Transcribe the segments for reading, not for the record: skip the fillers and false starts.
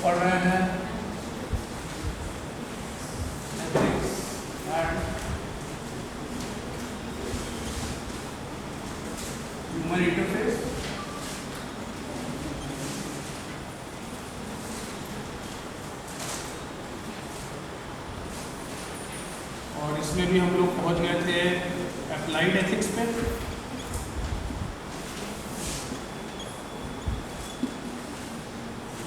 पढ़ रहे हैं एथिक्स एंड ह्यूमन इंटरफेस। और इसमें भी हम लोग पहुंच गए थे अप्लाइड एथिक्स पे।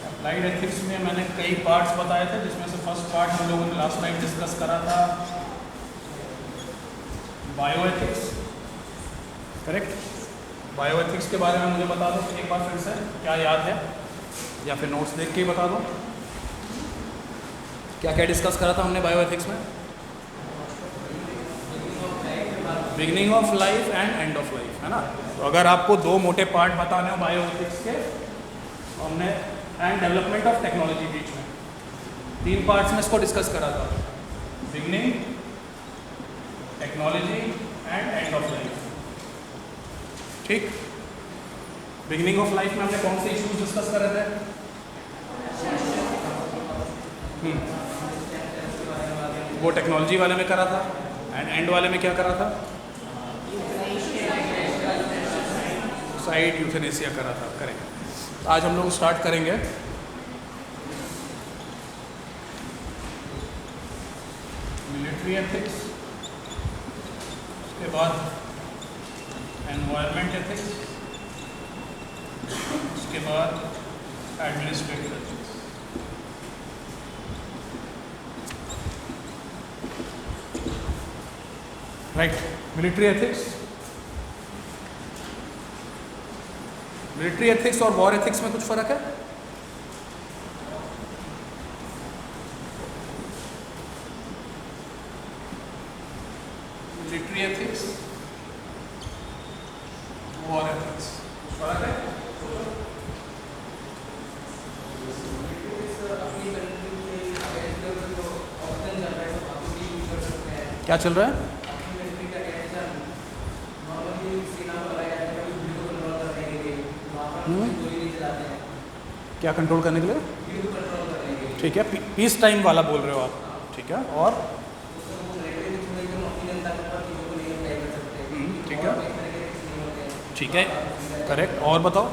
अप्लाइड एथिक्स में मैंने कई पार्ट्स बताए थे, जिसमें से फर्स्ट पार्ट हम लोगों ने लास्ट टाइम डिस्कस करा था बायोएथिक्स, करेक्ट। बायोएथिक्स के बारे में मुझे बता दो एक बार फिर से, क्या याद है, या फिर नोट्स देख के ही बता दो क्या क्या डिस्कस करा था हमने बायोएथिक्स में। Beginning of life and end of life, है ना। तो अगर आपको दो मोटे पार्ट बताने हो बायोएथिक्स के, तो हमने एंड डेवलपमेंट ऑफ टेक्नोलॉजी बीच में 3 पार्ट्स में इसको डिस्कस करा था, beginning, technology and end of life. ठीक, बिगिनिंग ऑफ लाइफ में हमने कौन से इश्यूज डिस्कस करे थे? वो टेक्नोलॉजी वाले में करा था, एंड एंड वाले में क्या करा था? सुसाइड, यूथेनेसिया करा था, करेक्ट। तो आज हम लोग स्टार्ट करेंगे मिलिट्री एथिक्स, उसके बाद एनवायरनमेंट एथिक्स, उसके बाद administrative ethics. Right, military ethics. Military ethics और वॉर एथिक्स में कुछ फर्क है? मिलिट्री एथिक्स, वॉर एथिक्स, कुछ फर्क है? क्या चल रहा है? क्या कंट्रोल करने के लिए? ठीक है, पीस टाइम वाला बोल रहे हो आप, ठीक है। और ठीक है, ठीक है, करेक्ट। और बताओ,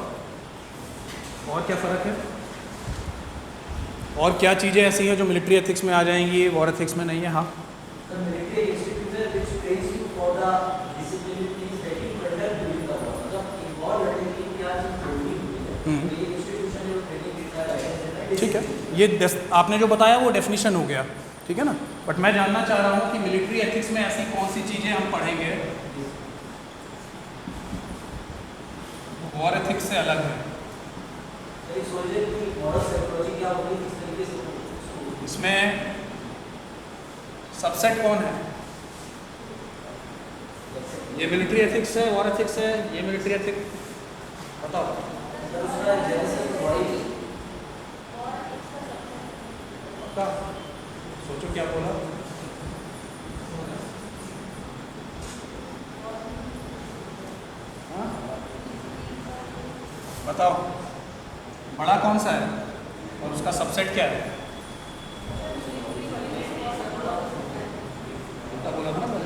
और क्या फ़र्क है? और क्या चीज़ें ऐसी हैं जो मिलिट्री एथिक्स में आ जाएंगी, वॉर एथिक्स में नहीं है? हाँ, ठीक है, ये आपने जो बताया वो डेफिनेशन हो गया, ठीक है ना। बट मैं जानना चाह रहा हूँ कि मिलिट्री एथिक्स में ऐसी कौन सी चीज़ें हम पढ़ेंगे वॉर एथिक्स से अलग है। इसमें सबसेट कौन है? ये मिलिट्री एथिक्स है, वॉर एथिक्स है, ये मिलिट्री एथिक्स, बताओ। सोचो क्या बोला। हाँ? बताओ, बड़ा कौन सा है और उसका सबसेट क्या है? बोला था ना।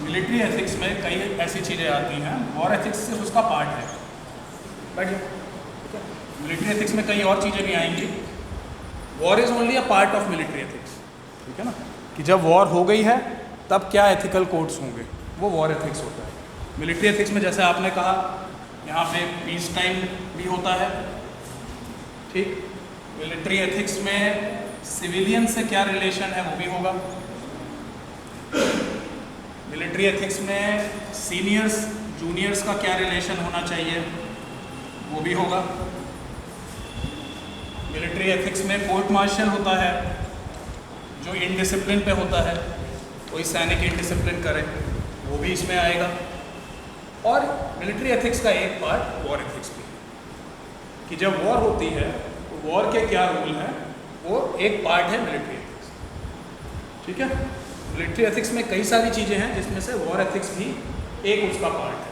मिलिट्री एथिक्स में कई ऐसी चीज़ें आती हैं, वॉर एथिक्स सिर्फ उसका पार्ट है। बैठ जाओ। मिलिट्री एथिक्स में कई और चीज़ें भी आएंगी। War is only a part of military ethics, ठीक है ना। कि जब वॉर हो गई है तब क्या एथिकल कोड्स होंगे, वो वॉर एथिक्स होता है। मिलिट्री एथिक्स में जैसे आपने कहा, यहाँ पे पीस टाइम भी होता है, ठीक। मिलिट्री एथिक्स में सिविलियन से क्या रिलेशन है वो भी होगा। मिलिट्री एथिक्स में सीनियर्स जूनियर्स का क्या रिलेशन होना चाहिए वो भी होगा। मिलिट्री एथिक्स में कोर्ट मार्शल होता है जो इनडिसिप्लिन पे होता है, कोई सैनिक इनडिसिप्लिन करे वो भी इसमें आएगा। और मिलिट्री एथिक्स का एक पार्ट वॉर एथिक्स भी है कि जब वॉर होती है तो वॉर के क्या रूल हैं वो एक पार्ट है मिलिट्री एथिक्स, ठीक है। मिलिट्री एथिक्स में कई सारी चीज़ें हैं जिसमें से वॉर एथिक्स भी एक उसका पार्ट है,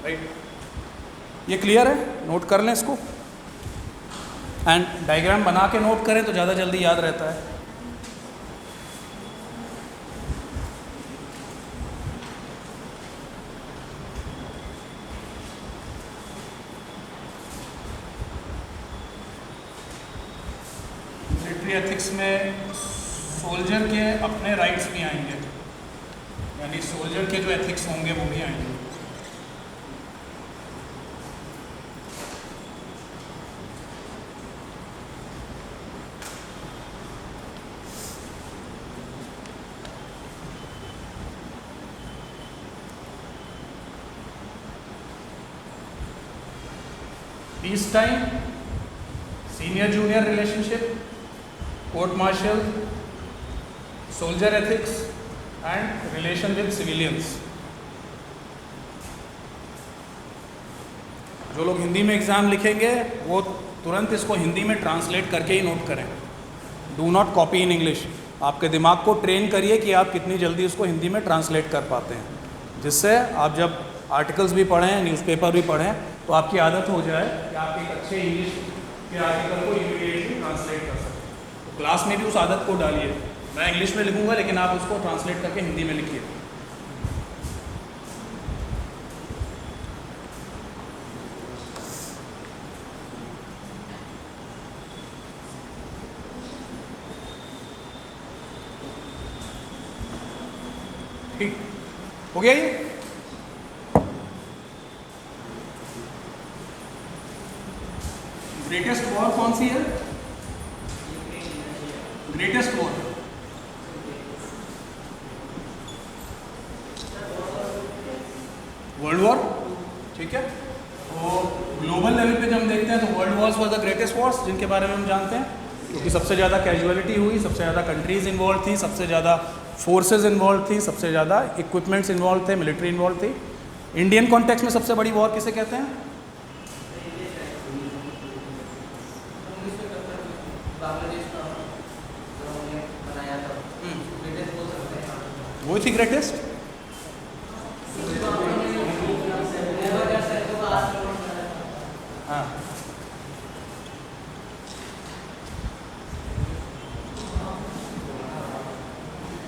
राइट। ये क्लियर है? नोट कर लें इसको, एंड डायग्राम बना के नोट करें तो ज़्यादा जल्दी याद रहता है। मिलिट्री एथिक्स में सोल्जर के अपने राइट्स भी आएंगे, यानी सोल्जर के जो एथिक्स होंगे वो भी आएंगे। Peace time, senior junior relationship, court martial, soldier ethics and relation with civilians. जो लोग हिंदी में एग्ज़ाम लिखेंगे वो तुरंत इसको हिंदी में ट्रांसलेट करके ही नोट करें। Do not copy in English. आपके दिमाग को ट्रेन करिए कि आप कितनी जल्दी उसको हिंदी में ट्रांसलेट कर पाते हैं, जिससे आप जब आर्टिकल्स भी पढ़ें, न्यूज़पेपर भी पढ़ें, तो आपकी आदत हो जाए कि आप एक अच्छे इंग्लिश के आर्टिकल को इमीडिएटली ट्रांसलेट कर सकें। तो क्लास में भी उस आदत को डालिए। मैं इंग्लिश में लिखूंगा लेकिन आप उसको ट्रांसलेट करके हिंदी में लिखिए। ठीक हो गया ये? ग्रेटेस्ट वॉर कौन सी है? Greatest war world war. ठीक है, तो ग्लोबल लेवल पे जब हम देखते हैं तो world Wars were the greatest Wars, जिनके बारे में हम जानते हैं, क्योंकि सबसे ज़्यादा कैजुअलिटी हुई, सबसे ज़्यादा कंट्रीज इन्वॉल्व थी, सबसे ज़्यादा फोर्सेज इन्वॉल्व थी, सबसे ज़्यादा इक्विपमेंट्स इन्वॉल्व थे, मिलिट्री इन्वॉल्व थी। इंडियन कॉन्टेक्स्ट में सबसे बड़ी वॉर किसे कहते हैं? वो थी ग्रेटेस्ट। हाँ,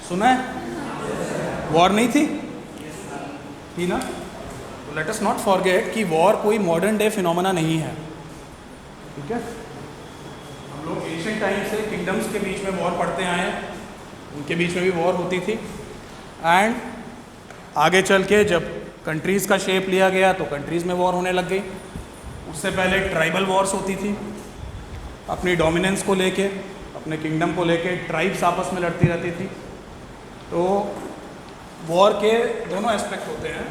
सुना है? वॉर नहीं थी ना? तो लेट अस नॉट फॉरगेट कि वॉर कोई मॉडर्न डे फिनोमेना नहीं है। ठीक है, हम लोग एशियन टाइम से किंगडम्स के बीच में वॉर पढ़ते आए हैं, उनके बीच में भी वॉर होती थी। एंड आगे चल के जब कंट्रीज़ का शेप लिया गया तो कंट्रीज़ में वॉर होने लग गई। उससे पहले ट्राइबल वॉर्स होती थी, अपनी डोमिनेंस को लेके, अपने किंगडम को लेके ट्राइब्स आपस में लड़ती रहती थी। तो वॉर के दोनों एस्पेक्ट होते हैं।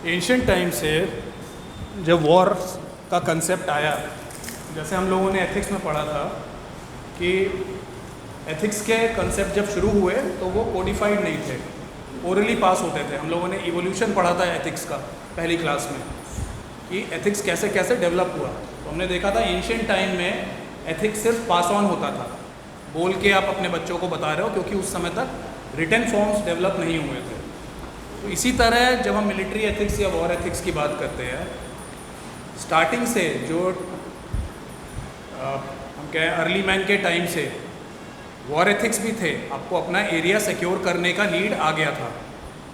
एंशिएंट टाइम से जब वॉर का कंसेप्ट आया, जैसे हम लोगों ने एथिक्स में पढ़ा था कि एथिक्स के कंसेप्ट जब शुरू हुए तो वो कोडिफाइड नहीं थे, ओरली पास होते थे। हम लोगों ने इवोल्यूशन पढ़ा था एथिक्स का पहली क्लास में, कि एथिक्स कैसे कैसे डेवलप हुआ। तो हमने देखा था एंशिएंट टाइम में एथिक्स सिर्फ पास ऑन होता था, बोल के आप अपने बच्चों को बता रहे हो, क्योंकि उस समय तक रिटन फॉर्म्स डेवलप नहीं हुए थे। तो इसी तरह जब हम मिलिट्री एथिक्स या वॉर एथिक्स की बात करते हैं, स्टार्टिंग से जो हम कहें अर्ली मैन के टाइम से वॉर एथिक्स भी थे। आपको अपना एरिया सिक्योर करने का नीड आ गया था,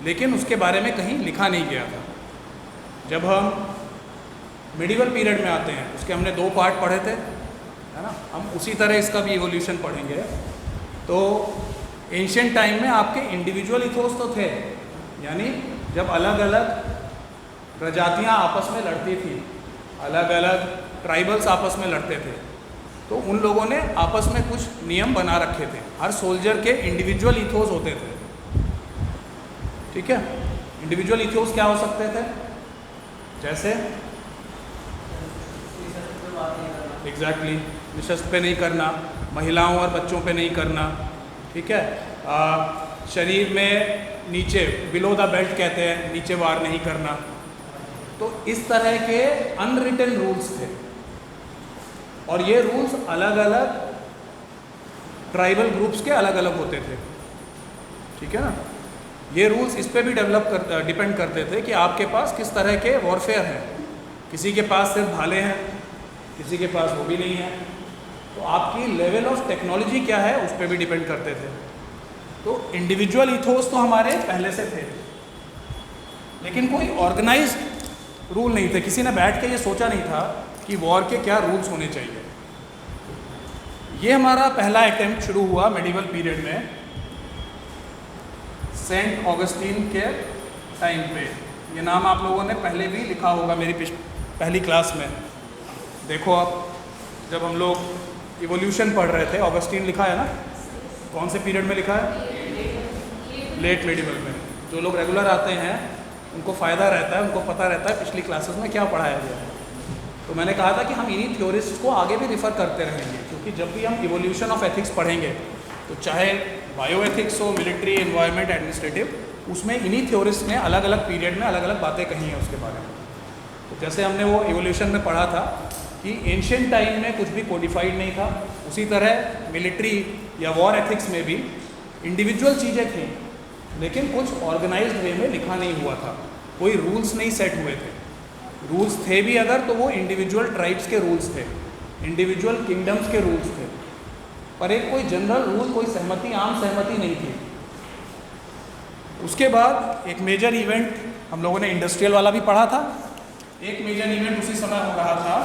लेकिन उसके बारे में कहीं लिखा नहीं गया था। जब हम मिडिवल पीरियड में आते हैं, उसके हमने 2 पार्ट पढ़े थे, है ना। हम उसी तरह इसका भी इवोल्यूशन पढ़ेंगे। तो एंशिएंट टाइम में आपके इंडिविजुअल इथोस तो थे, यानी जब अलग अलग प्रजातियां आपस में लड़ती थी, अलग अलग ट्राइबल्स आपस में लड़ते थे, तो उन लोगों ने आपस में कुछ नियम बना रखे थे। हर सोल्जर के इंडिविजुअल इथोस होते थे, ठीक है। इंडिविजुअल इथोस क्या हो सकते थे? जैसे एग्जैक्टली निशस्त्र पे नहीं करना, महिलाओं और बच्चों पे नहीं करना, ठीक है। शरीर में नीचे बिलो द बेल्ट कहते हैं, नीचे वार नहीं करना। तो इस तरह के अनरिटन रूल्स थे, और ये रूल्स अलग अलग ट्राइबल ग्रुप्स के अलग अलग होते थे, ठीक है ना। ये रूल्स इस पे भी डिपेंड करते थे कि आपके पास किस तरह के वॉरफेयर हैं। किसी के पास सिर्फ भाले हैं, किसी के पास वो भी नहीं है, तो आपकी लेवल ऑफ टेक्नोलॉजी क्या है उस पर भी डिपेंड करते थे। तो इंडिविजुअल इथोस तो हमारे पहले से थे, लेकिन कोई ऑर्गेनाइज्ड रूल नहीं थे। किसी ने बैठ के ये सोचा नहीं था कि वॉर के क्या रूल्स होने चाहिए। ये हमारा पहला अटेम्प्ट शुरू हुआ मेडिवल पीरियड में, सेंट ऑगस्टीन के टाइम पे। ये नाम आप लोगों ने पहले भी लिखा होगा मेरी पहली क्लास में। देखो आप, जब हम लोग इवोल्यूशन पढ़ रहे थे, ऑगस्टीन लिखा है ना, कौन से पीरियड में लिखा है? लेट मेडिवल में। जो लोग रेगुलर आते हैं उनको फ़ायदा रहता है, उनको पता रहता है पिछली क्लासेस में क्या पढ़ाया गया है। तो मैंने कहा था कि हम इन्हीं थ्योरिस्ट को आगे भी रिफ़र करते रहेंगे, क्योंकि जब भी हम इवोल्यूशन ऑफ एथिक्स पढ़ेंगे, तो चाहे बायो एथिक्स हो, मिलिट्री, एनवायरनमेंट, एडमिनिस्ट्रेटिव, उसमें इन्हीं थ्योरिस्ट ने अलग अलग पीरियड में अलग अलग बातें कही हैं उसके बारे में। तो जैसे हमने वो इवोल्यूशन में पढ़ा था कि एंशिएंट टाइम में कुछ भी कोडिफाइड नहीं था, उसी तरह मिलिट्री या वॉर एथिक्स में भी इंडिविजुअल चीज़ें थी, लेकिन कुछ ऑर्गेनाइज्ड वे में लिखा नहीं हुआ था, कोई रूल्स नहीं सेट हुए थे। रूल्स थे भी अगर तो वो इंडिविजुअल ट्राइब्स के रूल्स थे, इंडिविजुअल किंगडम्स के रूल्स थे, पर एक कोई जनरल रूल, कोई सहमति, आम सहमति नहीं थी। उसके बाद एक मेजर इवेंट हम लोगों ने इंडस्ट्रियल वाला भी पढ़ा था। एक मेजर इवेंट उसी समय हो रहा था,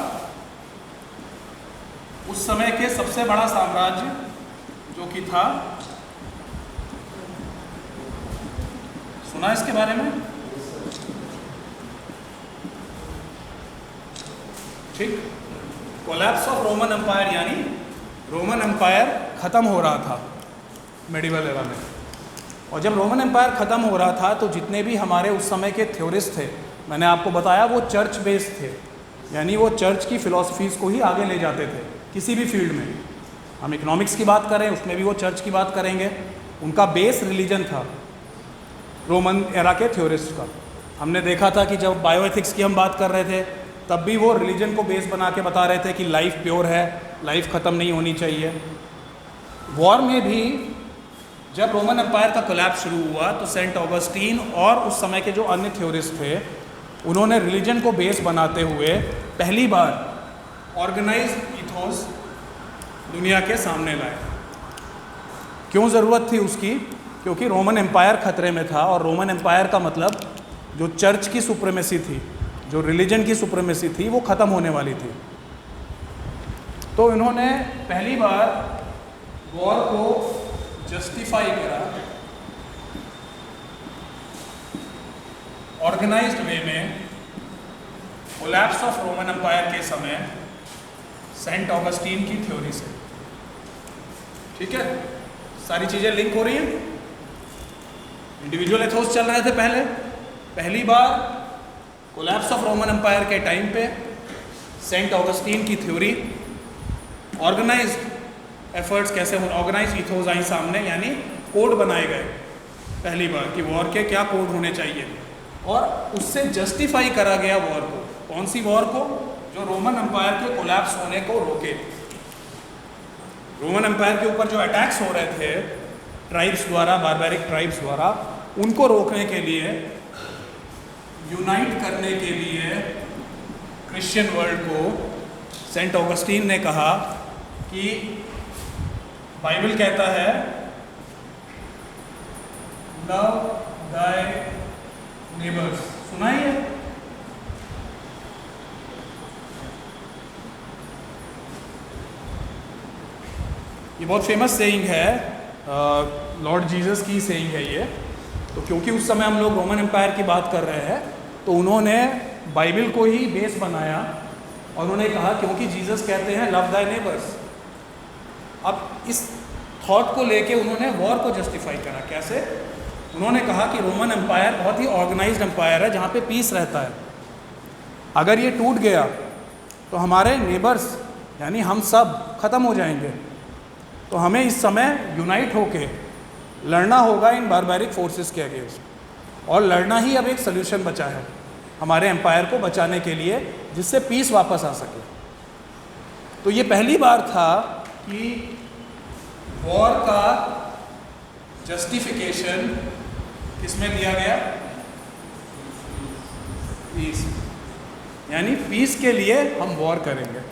उस समय के सबसे बड़ा साम्राज्य जो कि था, सुना इसके बारे में? ठीक, कोलैप्स ऑफ रोमन एम्पायर, यानी रोमन एम्पायर ख़त्म हो रहा था मेडिवल एरा में। और जब रोमन एम्पायर ख़त्म हो रहा था तो जितने भी हमारे उस समय के थ्योरिस्ट थे, मैंने आपको बताया वो चर्च बेस्ड थे, यानी वो चर्च की फ़िलॉसफीज़ को ही आगे ले जाते थे किसी भी फील्ड में। हम इकोनॉमिक्स की बात करें, उसमें भी वो चर्च की बात करेंगे। उनका बेस रिलीजन था रोमन एरा के थ्योरिस्ट का। हमने देखा था कि जब बायोएथिक्स की हम बात कर रहे थे, तब भी वो रिलीजन को बेस बना के बता रहे थे कि लाइफ प्योर है, लाइफ ख़त्म नहीं होनी चाहिए। वॉर में भी जब रोमन एम्पायर का कोलैप्स शुरू हुआ तो सेंट ऑगस्टीन और उस समय के जो अन्य थ्योरिस्ट थे, उन्होंने रिलीजन को बेस बनाते हुए पहली बार ऑर्गेनाइज्ड इथोस दुनिया के सामने लाए। क्यों ज़रूरत थी उसकी? क्योंकि रोमन एम्पायर ख़तरे में था, और रोमन एम्पायर का मतलब जो चर्च की सुप्रीमेसी थी, जो रिलीजन की सुप्रीमेसी थी, वो ख़त्म होने वाली थी। तो इन्होंने पहली बार वॉर को जस्टिफाई करा ऑर्गेनाइज्ड वे में। कोलैप्स ऑफ रोमन एम्पायर के समय सेंट ऑगस्टीन की थ्योरी से, ठीक है, सारी चीज़ें लिंक हो रही हैं। इंडिविजुअल एथोस चल रहे थे पहली बार कोलैप्स ऑफ रोमन एम्पायर के टाइम पे सेंट ऑगस्टीन की थ्योरी, ऑर्गेनाइज्ड एफर्ट्स कैसे हो, ऑर्गेनाइज्ड इथोस आई सामने, यानी कोड बनाए गए पहली बार कि वॉर के क्या कोड होने चाहिए, और उससे जस्टिफाई करा गया वॉर को। कौन सी वॉर को? जो रोमन एम्पायर के कोलैप्स होने को रोके। रोमन एम्पायर के ऊपर जो अटैक्स हो रहे थे ट्राइब्स द्वारा, बारबैरिक ट्राइब्स द्वारा, उनको रोकने के लिए, यूनाइट करने के लिए क्रिश्चियन वर्ल्ड को सेंट ऑगस्टीन ने कहा कि बाइबल कहता है लव दाय नेबर्स। सुना ही है? ये बहुत फेमस सेइंग है, लॉर्ड जीसस की सेइंग है ये, तो क्योंकि उस समय हम लोग रोमन एम्पायर की बात कर रहे हैं, तो उन्होंने बाइबल को ही बेस बनाया और उन्होंने कहा क्योंकि जीसस कहते हैं लव दाई नेबर्स। अब इस थॉट को लेके उन्होंने वॉर को जस्टिफाई करा। कैसे? उन्होंने कहा कि रोमन एम्पायर बहुत ही ऑर्गेनाइज्ड एम्पायर है जहाँ पे पीस रहता है। अगर ये टूट गया तो हमारे नेबर्स यानी हम सब ख़त्म हो जाएंगे। तो हमें इस समय यूनाइट होके लड़ना होगा इन बारबैरिक फोर्सेस के अगेंस्ट, और लड़ना ही अब एक सल्यूशन बचा है हमारे एम्पायर को बचाने के लिए, जिससे पीस वापस आ सके। तो ये पहली बार था कि वॉर का जस्टिफिकेशन किसमें दिया गया? पीस, यानी पीस के लिए हम वॉर करेंगे।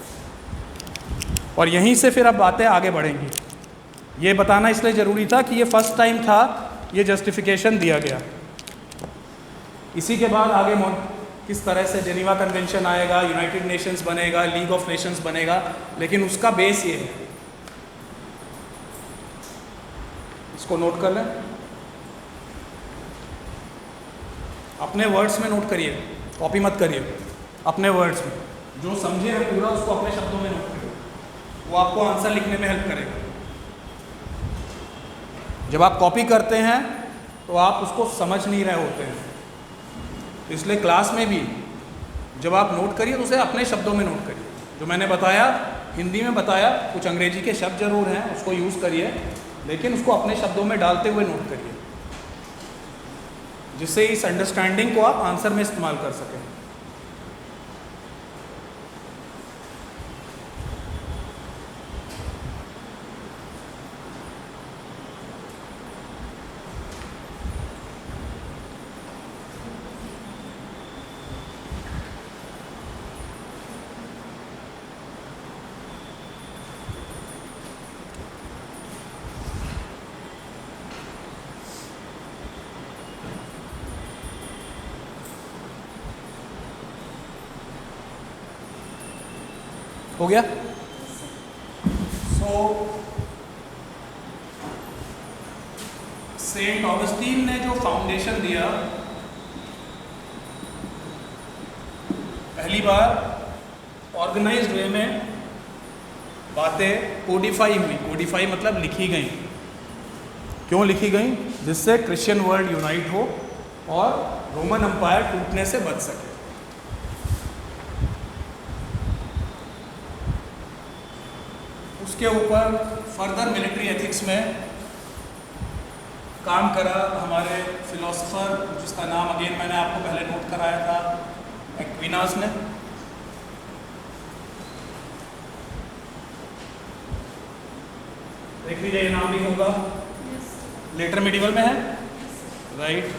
और यहीं से फिर अब बातें आगे बढ़ेंगी। ये बताना इसलिए ज़रूरी था कि ये फर्स्ट टाइम था ये जस्टिफिकेशन दिया गया। इसी के बाद आगे किस तरह से जेनीवा कन्वेंशन आएगा, यूनाइटेड नेशंस बनेगा, लीग ऑफ नेशंस बनेगा, लेकिन उसका बेस ये है। इसको नोट कर लें, अपने वर्ड्स में नोट करिए, कॉपी मत करिए, अपने वर्ड्स में जो समझे हैं पूरा उसको अपने शब्दों में नोट करिए, वो आपको आंसर लिखने में हेल्प करेगा। जब आप कॉपी करते हैं तो आप उसको समझ नहीं रहे होते हैं, तो इसलिए क्लास में भी जब आप नोट करिए तो उसे अपने शब्दों में नोट करिए। जो मैंने बताया हिंदी में बताया, कुछ अंग्रेजी के शब्द जरूर हैं, उसको यूज़ करिए, लेकिन उसको अपने शब्दों में डालते हुए नोट करिए, जिससे इस अंडरस्टैंडिंग को आप आंसर में इस्तेमाल कर सकें। हो गया? सेंट ऑगस्टीन ने जो फाउंडेशन दिया, पहली बार ऑर्गेनाइज्ड वे में बातें कोडिफाई हुई। कोडिफाई मतलब लिखी गई। क्यों लिखी गई? जिससे क्रिश्चियन वर्ल्ड यूनाइट हो और रोमन एम्पायर टूटने से बच सके। उसके ऊपर फर्दर मिलिट्री एथिक्स में काम करा हमारे फिलोसोफर, जिसका नाम अगेन मैंने आपको पहले नोट कराया था, एक्विनास ने। देख लीजिए, ये नाम भी होगा, लेटर मिडिवल में है, राइट।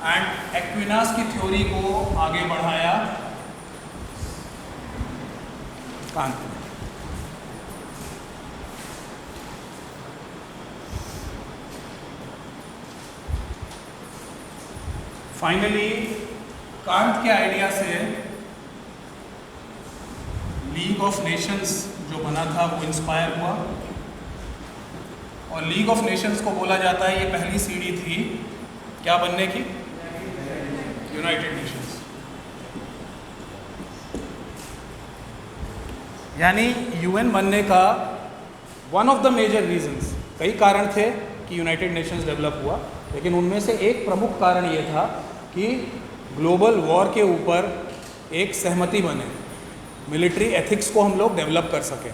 एंड एक्विनास की थ्योरी को आगे बढ़ाया कांट ने। फाइनली कांट के आइडिया से लीग ऑफ नेशंस जो बना था वो इंस्पायर हुआ, और लीग ऑफ नेशंस को बोला जाता है ये पहली सीढ़ी थी क्या बनने की? United Nations. यानी यूएन बनने का one of the major reasons, कई कारण थे कि यूनाइटेड नेशंस डेवलप हुआ, लेकिन उनमें से एक प्रमुख कारण ये था कि ग्लोबल वॉर के ऊपर एक सहमति बने, मिलिट्री एथिक्स को हम लोग डेवलप कर सकें।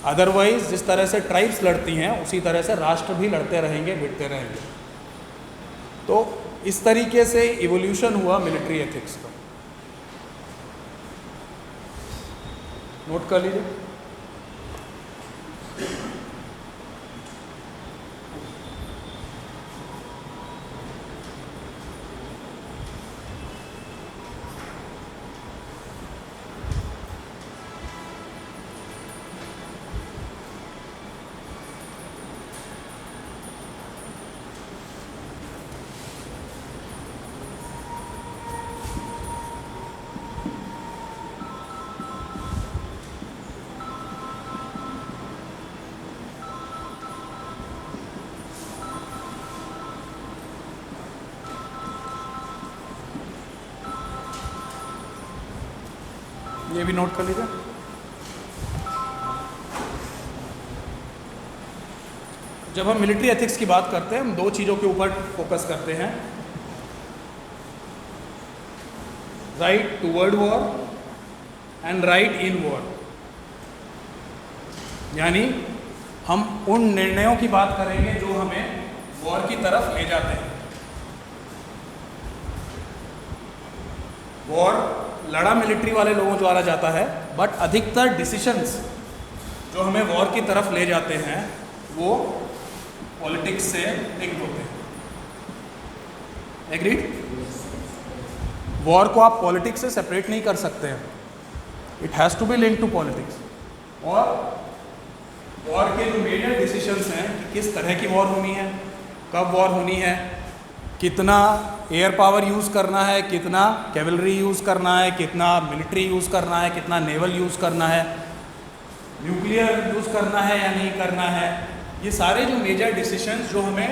अदरवाइज जिस तरह से ट्राइब्स लड़ती हैं उसी तरह से राष्ट्र भी लड़ते रहेंगे, भिड़ते रहेंगे। तो इस तरीके से इवोल्यूशन हुआ मिलिट्री एथिक्स का। नोट कर लीजिए। ये भी नोट कर लीजिए। जब हम मिलिट्री एथिक्स की बात करते हैं हम दो चीज़ों के ऊपर फोकस करते हैं, right toward war and right in war. यानी हम उन निर्णयों की बात करेंगे जो हमें वॉर की तरफ ले जाते हैं। वॉर लड़ा मिलिट्री वाले लोगों द्वारा जाता है, बट अधिकतर डिसीशंस जो हमें वॉर की तरफ ले जाते हैं वो पॉलिटिक्स से लिंक होते हैं। एग्रीड? वॉर को आप पॉलिटिक्स से सेपरेट नहीं कर सकते हैं, it has to be link to politics. और वॉर के जो मेजर डिसीशंस हैं कि किस तरह की वॉर होनी है, कब वॉर होनी है, कितना एयर पावर यूज़ करना है, कितना कैवलरी यूज़ करना है, कितना मिलिट्री यूज़ करना है, कितना नेवल यूज़ करना है, न्यूक्लियर यूज़ करना है या नहीं करना है, ये सारे जो मेजर डिसीशंस जो हमें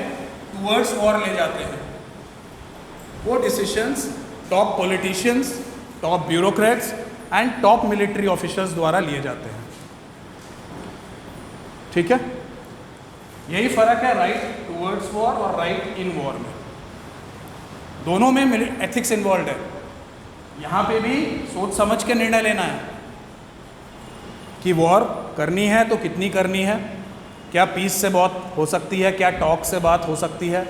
टूवर्ड्स वॉर ले जाते हैं वो decisions top politicians, top bureaucrats and top military officers द्वारा लिए जाते हैं। ठीक है, यही फ़र्क है राइट टूवर्ड्स वॉर और राइट इन वॉर में। दोनों में एथिक्स इन्वॉल्व है। यहाँ पे भी सोच समझ के निर्णय लेना है कि वॉर करनी है तो कितनी करनी है, क्या पीस से बात हो सकती है, क्या टॉक से बात हो सकती है,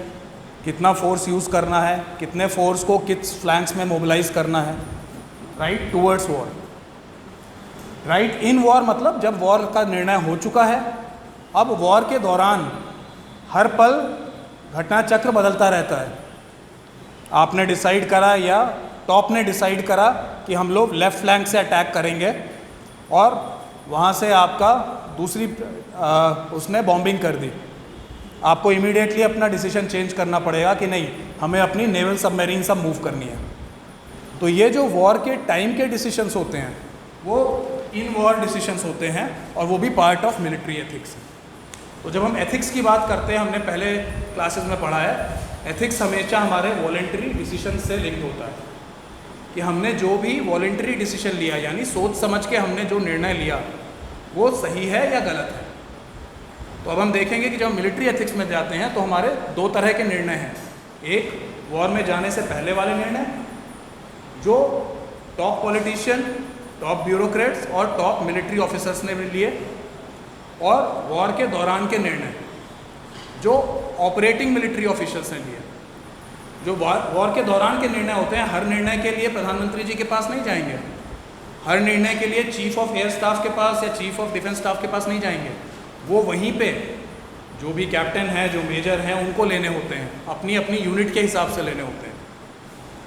कितना फोर्स यूज़ करना है, कितने फोर्स को किस फ्लैंक्स में मोबिलाइज करना है। Right towards war. Right in war मतलब जब वॉर का निर्णय हो चुका है, अब वॉर के दौरान हर पल घटना चक्र बदलता रहता है। आपने डिसाइड करा या टॉप ने डिसाइड करा कि हम लोग लेफ़्ट फ्लैंक से अटैक करेंगे और वहाँ से आपका दूसरी उसने बॉम्बिंग कर दी, आपको इमीडिएटली अपना डिसीजन चेंज करना पड़ेगा कि नहीं हमें अपनी नेवल सबमरीन सब मूव करनी है। तो ये जो वॉर के टाइम के डिसीशंस होते हैं वो इन वॉर डिसीशंस होते हैं और वो भी पार्ट ऑफ मिलिट्री एथिक्स। तो जब हम एथिक्स की बात करते हैं, हमने पहले क्लासेस में पढ़ा है, एथिक्स हमेशा हमारे वॉलेंटरी डिसीजन से लिंक होता है कि हमने जो भी वॉलेंटरी डिसीजन लिया यानी सोच समझ के हमने जो निर्णय लिया वो सही है या गलत है। तो अब हम देखेंगे कि जब मिलिट्री एथिक्स में जाते हैं तो हमारे दो तरह के निर्णय हैं। एक वॉर में जाने से पहले वाले निर्णय जो टॉप पॉलिटिशियन, टॉप ब्यूरोक्रेट्स और टॉप मिलिट्री ऑफिसर्स ने भी लिए, और वॉर के दौरान के निर्णय जो ऑपरेटिंग मिलिट्री ऑफिसर्स ने लिए। जो वॉर के दौरान के निर्णय होते हैं, हर निर्णय के लिए प्रधानमंत्री जी के पास नहीं जाएंगे, हर निर्णय के लिए चीफ ऑफ एयर स्टाफ के पास या चीफ ऑफ डिफेंस स्टाफ के पास नहीं जाएंगे, वो वहीं पे जो भी कैप्टन है, जो मेजर हैं, उनको लेने होते हैं, अपनी अपनी यूनिट के हिसाब से लेने होते हैं।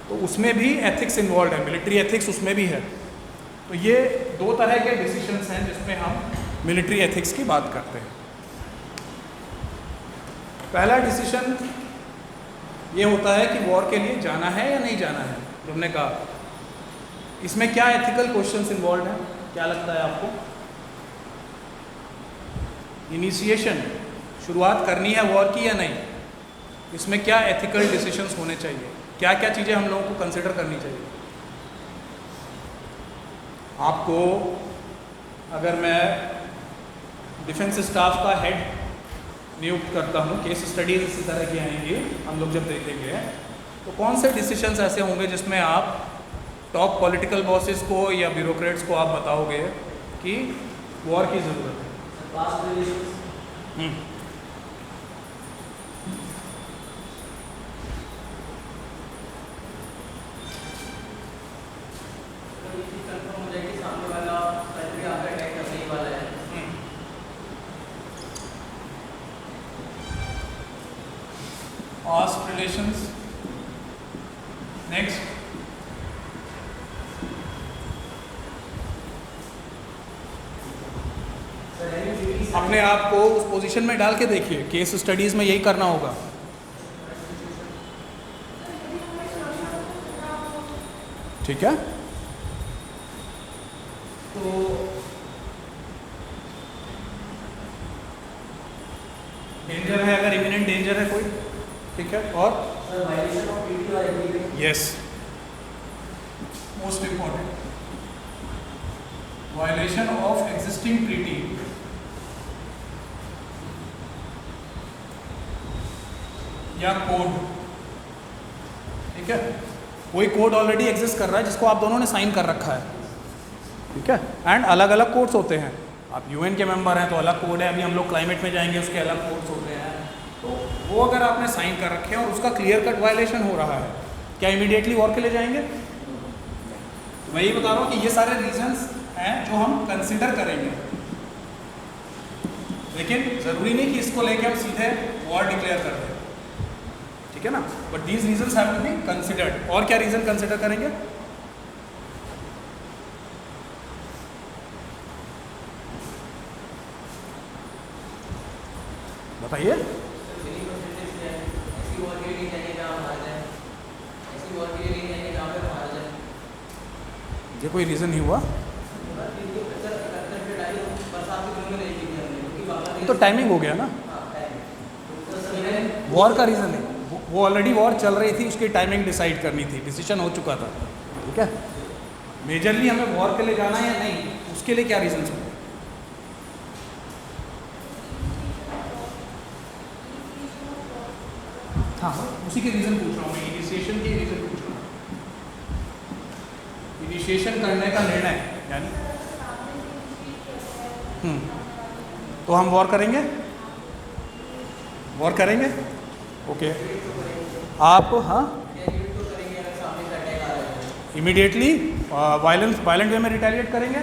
तो उसमें भी एथिक्स इन्वॉल्व है, मिलिट्री एथिक्स उसमें भी है। तो ये दो तरह के डिसीशंस हैं जिसमें हम मिलिट्री एथिक्स की बात करते हैं। पहला डिसीजन ये होता है कि वॉर के लिए जाना है या नहीं जाना है। जो हमने कहा इसमें क्या एथिकल क्वेश्चंस इन्वॉल्व हैं, क्या लगता है आपको? इनिशिएशन, शुरुआत करनी है वॉर की या नहीं, इसमें क्या एथिकल डिसीजंस होने चाहिए, क्या क्या चीज़ें हम लोगों को कंसिडर करनी चाहिए? आपको अगर मैं डिफेंस स्टाफ का हेड नियुक्त करता हूँ, केस स्टडीज इसी तरह की आएंगी हम लोग जब देखेंगे, तो कौन से डिसीजंस ऐसे होंगे जिसमें आप टॉप पॉलिटिकल बॉसेस को या ब्यूरोक्रेट्स को आप बताओगे कि वॉर की ज़रूरत है? Past relations. Next. अपने आप को उस पोजीशन में डाल के देखिए, केस स्टडीज में यही करना होगा। ठीक है, तो डेंजर है, अगर इमिनेंट डेंजर है कोई, ठीक है, और yes most important violation of existing treaty या कोड, ठीक है, कोई कोड ऑलरेडी एग्जिस्ट कर रहा है जिसको आप दोनों ने साइन कर रखा है, ठीक है, एंड अलग अलग कोड्स होते हैं। आप यूएन के मेंबर हैं तो अलग कोड है, अभी हम लोग क्लाइमेट में जाएंगे उसके अलग कोड्स होते हैं, तो वो अगर आपने साइन कर रखे हैं और उसका क्लियर कट वायलेशन हो रहा है, क्या इमीडिएटली वॉर के लिए जाएंगे? तो मैं ये बता रहा हूँ कि ये सारे रीजंस हैं जो हम कंसिडर करेंगे, लेकिन ज़रूरी नहीं कि इसको लेके हम सीधे वॉर डिक्लेयर कर दें, ठीक है ना, but these reasons have to be considered. और क्या रीजन कंसिडर करेंगे? बताइए। ये कोई रीज़न नहीं हुआ तो टाइमिंग हो गया ना, वॉर का रीज़न नहीं, वो ऑलरेडी वॉर चल रही थी, उसकी टाइमिंग डिसाइड करनी थी, डिसीजन हो चुका था, ठीक है। मेजरली हमें वॉर के लिए जाना है या नहीं, उसके लिए क्या रीजन है? हाँ, उसी के रीज़न पूछ रहा हूँ मैं, इनिशिएशन के रीज़न पूछ रहा हूँ, इनिशिएशन करने का निर्णय यानी तो हम वॉर करेंगे, वॉर करेंगे, ओके। आप हाँ इमीडिएटली वायलेंट वे में रिटेलिएट करेंगे,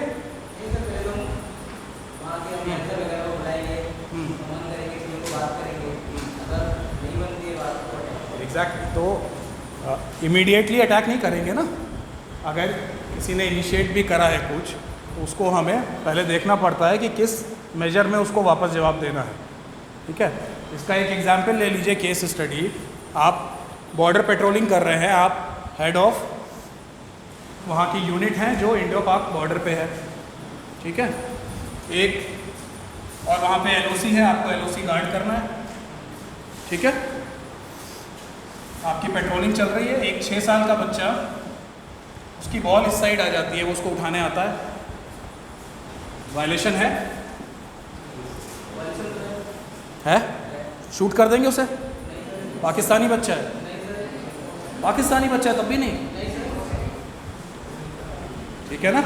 एग्जैक्टली, तो इमीडिएटली अटैक नहीं करेंगे ना। अगर किसी ने इनिशिएट भी करा है कुछ तो उसको हमें पहले देखना पड़ता है कि किस मेजर में उसको वापस जवाब देना है, ठीक है। इसका एक एग्जांपल ले लीजिए, केस स्टडी। आप बॉर्डर पेट्रोलिंग कर रहे हैं, आप हेड ऑफ वहाँ की यूनिट हैं जो इंडो पाक बॉर्डर पे है, ठीक है, एक, और वहाँ पे एलओसी है, आपको एलओसी गार्ड करना है, ठीक है। आपकी पेट्रोलिंग चल रही है, एक 6 साल का बच्चा, उसकी बॉल इस साइड आ जाती है, वो उसको उठाने आता है, वायलेशन है? शूट कर देंगे उसे? पाकिस्तानी बच्चा है, पाकिस्तानी बच्चा है तब भी नहीं, ठीक है ना।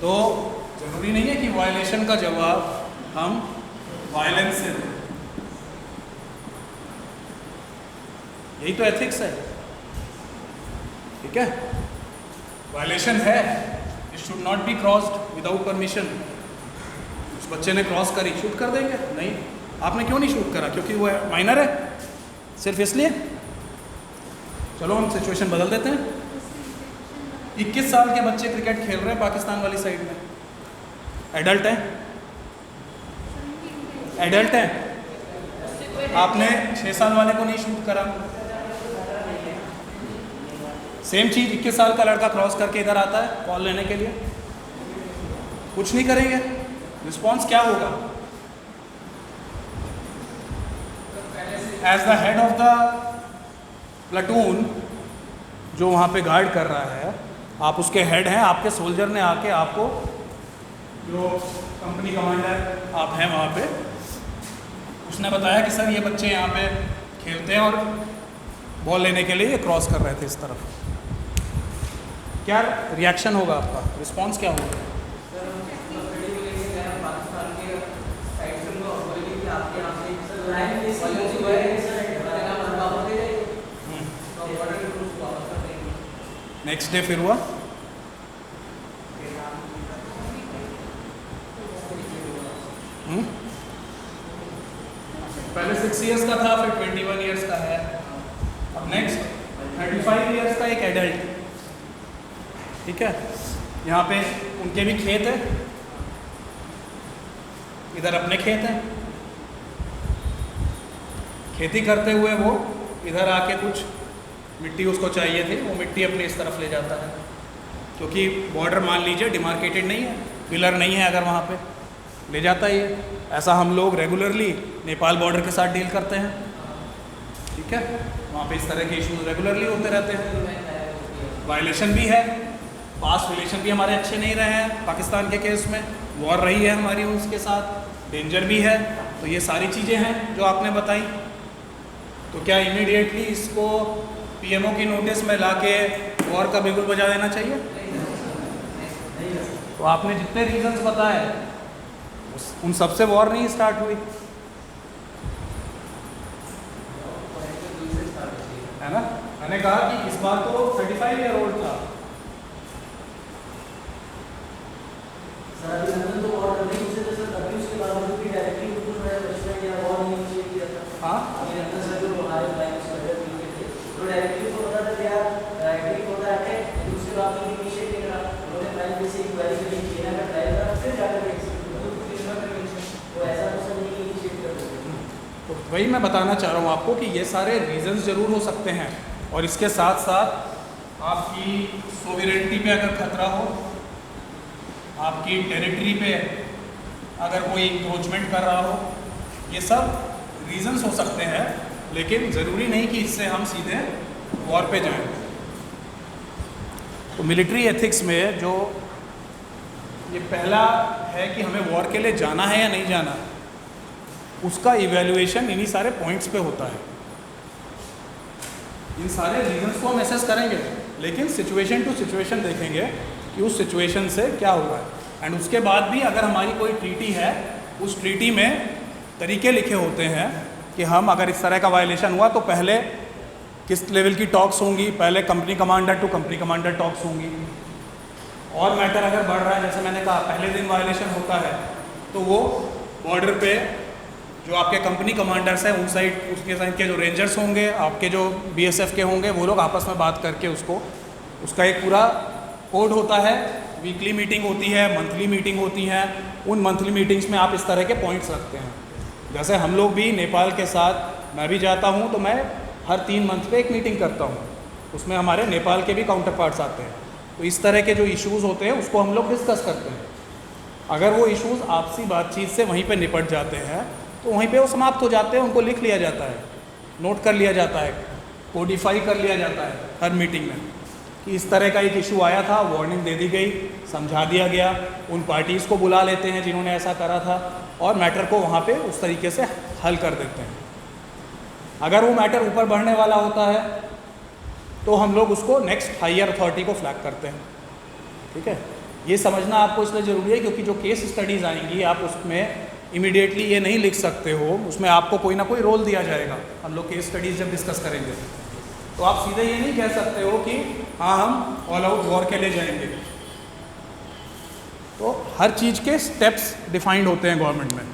तो ज़रूरी नहीं है कि वायलेशन का जवाब हम वायलेंस से दें, यही तो एथिक्स है, ठीक है। वायलेशन है, it should not be crossed without permission. उस बच्चे ने क्रॉस करी, शूट कर देंगे? नहीं। आपने क्यों नहीं शूट करा? क्योंकि वो माइनर है, सिर्फ इसलिए। चलो हम सिचुएशन बदल देते हैं। 21 साल के बच्चे क्रिकेट खेल रहे हैं पाकिस्तान वाली साइड में, एडल्ट हैं, एडल्ट हैं, आपने 6 साल वाले को नहीं शूट करा। सेम चीज़ 21 साल का लड़का क्रॉस करके इधर आता है कॉल लेने के लिए, कुछ नहीं करेंगे, रिस्पॉन्स क्या होगा? As the head of the platoon जो वहाँ पे गार्ड कर रहा है, आप उसके हेड हैं, आपके सोल्जर ने आके आपको, जो कंपनी कमांडर आप हैं वहाँ पे, उसने बताया कि सर ये बच्चे यहाँ पे खेलते हैं और बॉल लेने के लिए ये क्रॉस कर रहे थे इस तरफ। क्या रिएक्शन होगा आपका, रिस्पॉन्स क्या होगा? नेक्स्ट डे फिर हुआ, पहले 6 इयर्स का था, फिर 21 इयर्स का है, अब नेक्स्ट 35 इयर्स का एक एडल्ट, ठीक है। यहाँ पे उनके भी खेत है, इधर अपने खेत हैं, खेती करते हुए वो इधर आके कुछ मिट्टी उसको चाहिए थी, वो मिट्टी अपनी इस तरफ ले जाता है, क्योंकि बॉर्डर मान लीजिए डिमार्केटेड नहीं है, पिलर नहीं है, अगर वहाँ पे ले जाता है ये। ऐसा हम लोग रेगुलरली नेपाल बॉर्डर के साथ डील करते हैं, ठीक है, वहाँ पे इस तरह के इशूज रेगुलरली होते रहते हैं, वायलेशन भी है पास्ट रिलेशन भी हमारे अच्छे नहीं रहे हैं पाकिस्तान के केस में, वॉर रही है हमारी उसके साथ, डेंजर भी है। तो ये सारी चीज़ें हैं जो आपने बताई। तो क्या इमीडिएटली इसको पीएमओ की नोटिस में लाके वॉर का बिगुल बजा देना चाहिए? तो आपने जितने रीजंस बताए उन सबसे वॉर नहीं स्टार्ट हुई, है ना। मैंने कहा कि इस बार तो 35 ईयर ओल्ड था। हाँ तो वही मैं बताना चाह रहा हूँ आपको कि ये सारे रीजंस ज़रूर हो सकते हैं, और इसके साथ साथ आपकी सोवरेनिटी पे अगर खतरा हो, आपकी टेरिटरी पे अगर कोई इंक्रोचमेंट कर रहा हो, ये सब रीजंस हो सकते हैं, लेकिन ज़रूरी नहीं कि इससे हम सीधे वॉर पे जाएं। तो मिलिट्री एथिक्स में जो ये पहला है कि हमें वॉर के लिए जाना है या नहीं जाना, उसका इवैल्यूएशन इन्हीं सारे पॉइंट्स पे होता है। इन सारे रीजंस को हम एसेस करेंगे, लेकिन सिचुएशन टू सिचुएशन देखेंगे कि उस सिचुएशन से क्या हो रहा है। एंड उसके बाद भी अगर हमारी कोई ट्रीटी है, उस ट्रीटी में तरीके लिखे होते हैं कि हम अगर इस तरह का वायलेशन हुआ तो पहले किस लेवल की टॉक्स होंगी, पहले company commander to company commander talks होंगी, और मैटर अगर बढ़ रहा है, जैसे मैंने कहा पहले दिन वायलेशन होता है तो वो बॉर्डर पे जो आपके कंपनी कमांडर्स हैं उन साइड, उसके साइड के जो रेंजर्स होंगे, आपके जो बीएसएफ के होंगे, वो लोग आपस में बात करके उसका एक पूरा कोड होता है। वीकली मीटिंग होती है, मंथली मीटिंग होती है। उन मंथली मीटिंग्स में आप इस तरह के पॉइंट्स रखते हैं। जैसे हम लोग भी नेपाल के साथ मैं भी जाता हूँ तो मैं हर 3 मंथ पे एक मीटिंग करता हूँ, उसमें हमारे नेपाल के भी काउंटर पार्ट्स आते हैं। तो इस तरह के जो इश्यूज़ होते हैं उसको हम लोग डिस्कस करते हैं। अगर वो इश्यूज़ आपसी बातचीत से वहीं पे निपट जाते हैं तो वहीं पे वो समाप्त हो जाते हैं, उनको लिख लिया जाता है, नोट कर लिया जाता है, कोडिफाई कर लिया जाता है हर मीटिंग में कि इस तरह का एक इशू आया था, वार्निंग दे दी गई, समझा दिया गया। उन पार्टीज़ को बुला लेते हैं जिन्होंने ऐसा करा था और मैटर को वहाँ पे उस तरीके से हल कर देते हैं। अगर वो मैटर ऊपर बढ़ने वाला होता है तो हम लोग उसको नेक्स्ट हायर अथॉरिटी को फ्लैग करते हैं। ठीक है, ये समझना आपको इसलिए ज़रूरी है क्योंकि जो केस स्टडीज़ आएंगी आप उसमें इमीडिएटली ये नहीं लिख सकते हो, उसमें आपको कोई ना कोई रोल दिया जाएगा। हम लोग केस स्टडीज़ जब डिस्कस करेंगे तो आप सीधे ये नहीं कह सकते हो कि हाँ हम ऑल आउट वॉर के लिए जाएंगे। तो हर चीज़ के स्टेप्स डिफाइंड होते हैं गवर्नमेंट में,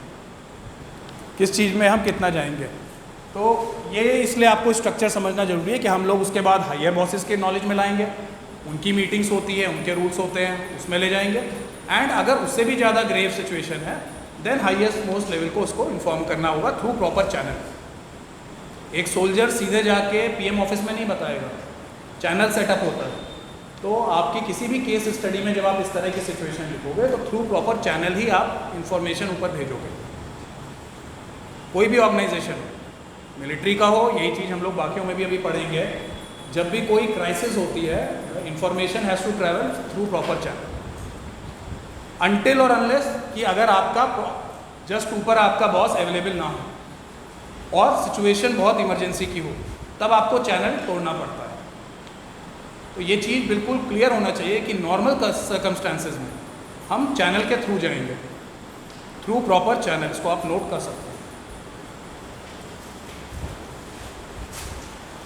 किस चीज़ में हम कितना जाएंगे। तो ये इसलिए आपको स्ट्रक्चर समझना ज़रूरी है कि हम लोग उसके बाद हायर बॉसेस के नॉलेज में लाएंगे, उनकी मीटिंग्स होती है, उनके रूल्स होते हैं, उसमें ले जाएंगे। एंड अगर उससे भी ज़्यादा ग्रेव सिचुएशन है देन हाईएस्ट मोस्ट लेवल को उसको इन्फॉर्म करना होगा थ्रू प्रॉपर चैनल। एक सोल्जर सीधे जाके पीएम ऑफिस में नहीं बताएगा, चैनल सेटअप होता है। तो आपकी किसी भी केस स्टडी में जब आप इस तरह की सिचुएशन लिखोगे तो थ्रू प्रॉपर चैनल ही आप इंफॉर्मेशन ऊपर भेजोगे। कोई भी ऑर्गेनाइजेशन हो, मिलिट्री का हो, यही चीज़ हम लोग बाकियों में भी अभी पढ़ेंगे। जब भी कोई क्राइसिस होती है information has to travel through proper channel until और अनलेस कि अगर आपका जस्ट ऊपर आपका बॉस अवेलेबल ना हो और सिचुएशन बहुत इमरजेंसी की हो, तब आपको चैनल तोड़ना पड़ता है। तो ये चीज़ बिल्कुल क्लियर होना चाहिए कि नॉर्मल सर्कमस्टांसेस में हम चैनल के थ्रू जाएंगे, थ्रू प्रॉपर चैनल्स को आप नोट कर सकते हैं।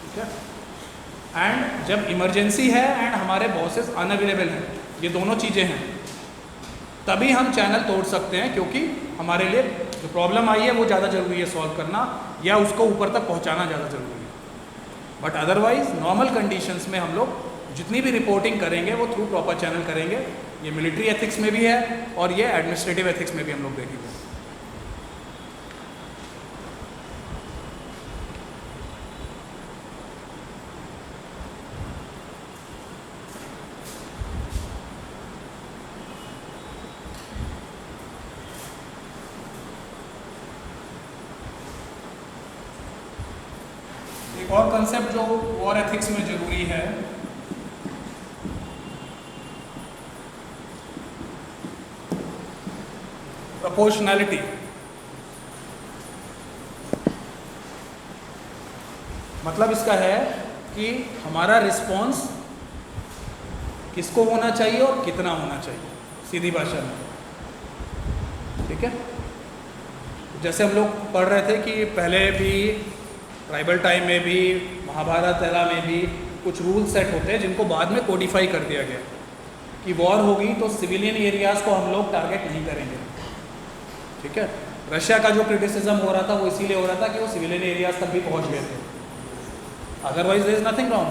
ठीक है, एंड जब इमरजेंसी है एंड हमारे बॉसेस अनअवेलेबल हैं, ये दोनों चीज़ें हैं, तभी हम चैनल तोड़ सकते हैं, क्योंकि हमारे लिए जो प्रॉब्लम आई है वो ज़्यादा ज़रूरी है सॉल्व करना, या उसको ऊपर तक पहुंचाना ज़्यादा ज़रूरी है। बट अदरवाइज नॉर्मल कंडीशंस में हम लोग जितनी भी रिपोर्टिंग करेंगे वो थ्रू प्रॉपर चैनल करेंगे। ये मिलिट्री एथिक्स में भी है और ये एडमिनिस्ट्रेटिव एथिक्स में भी हम लोग देखेंगे। एक और कंसेप्ट जो वॉर एथिक्स में ज़रूरी है प्रोपोर्शनैलिटी, मतलब इसका है कि हमारा रिस्पॉन्स किसको होना चाहिए और कितना होना चाहिए, सीधी भाषा में। ठीक है, जैसे हम लोग पढ़ रहे थे कि पहले भी ट्राइबल टाइम में भी महाभारत एरा में भी कुछ रूल सेट होते हैं जिनको बाद में कोडिफाई कर दिया गया कि वॉर होगी तो सिविलियन एरियाज़ को हम लोग टारगेट नहीं करेंगे। ठीक है, रशिया का जो क्रिटिसिज्म हो रहा था वो इसीलिए हो रहा था कि वो सिविलियन एरियाज़ तक भी पहुंच गए थे, otherwise there is nothing wrong.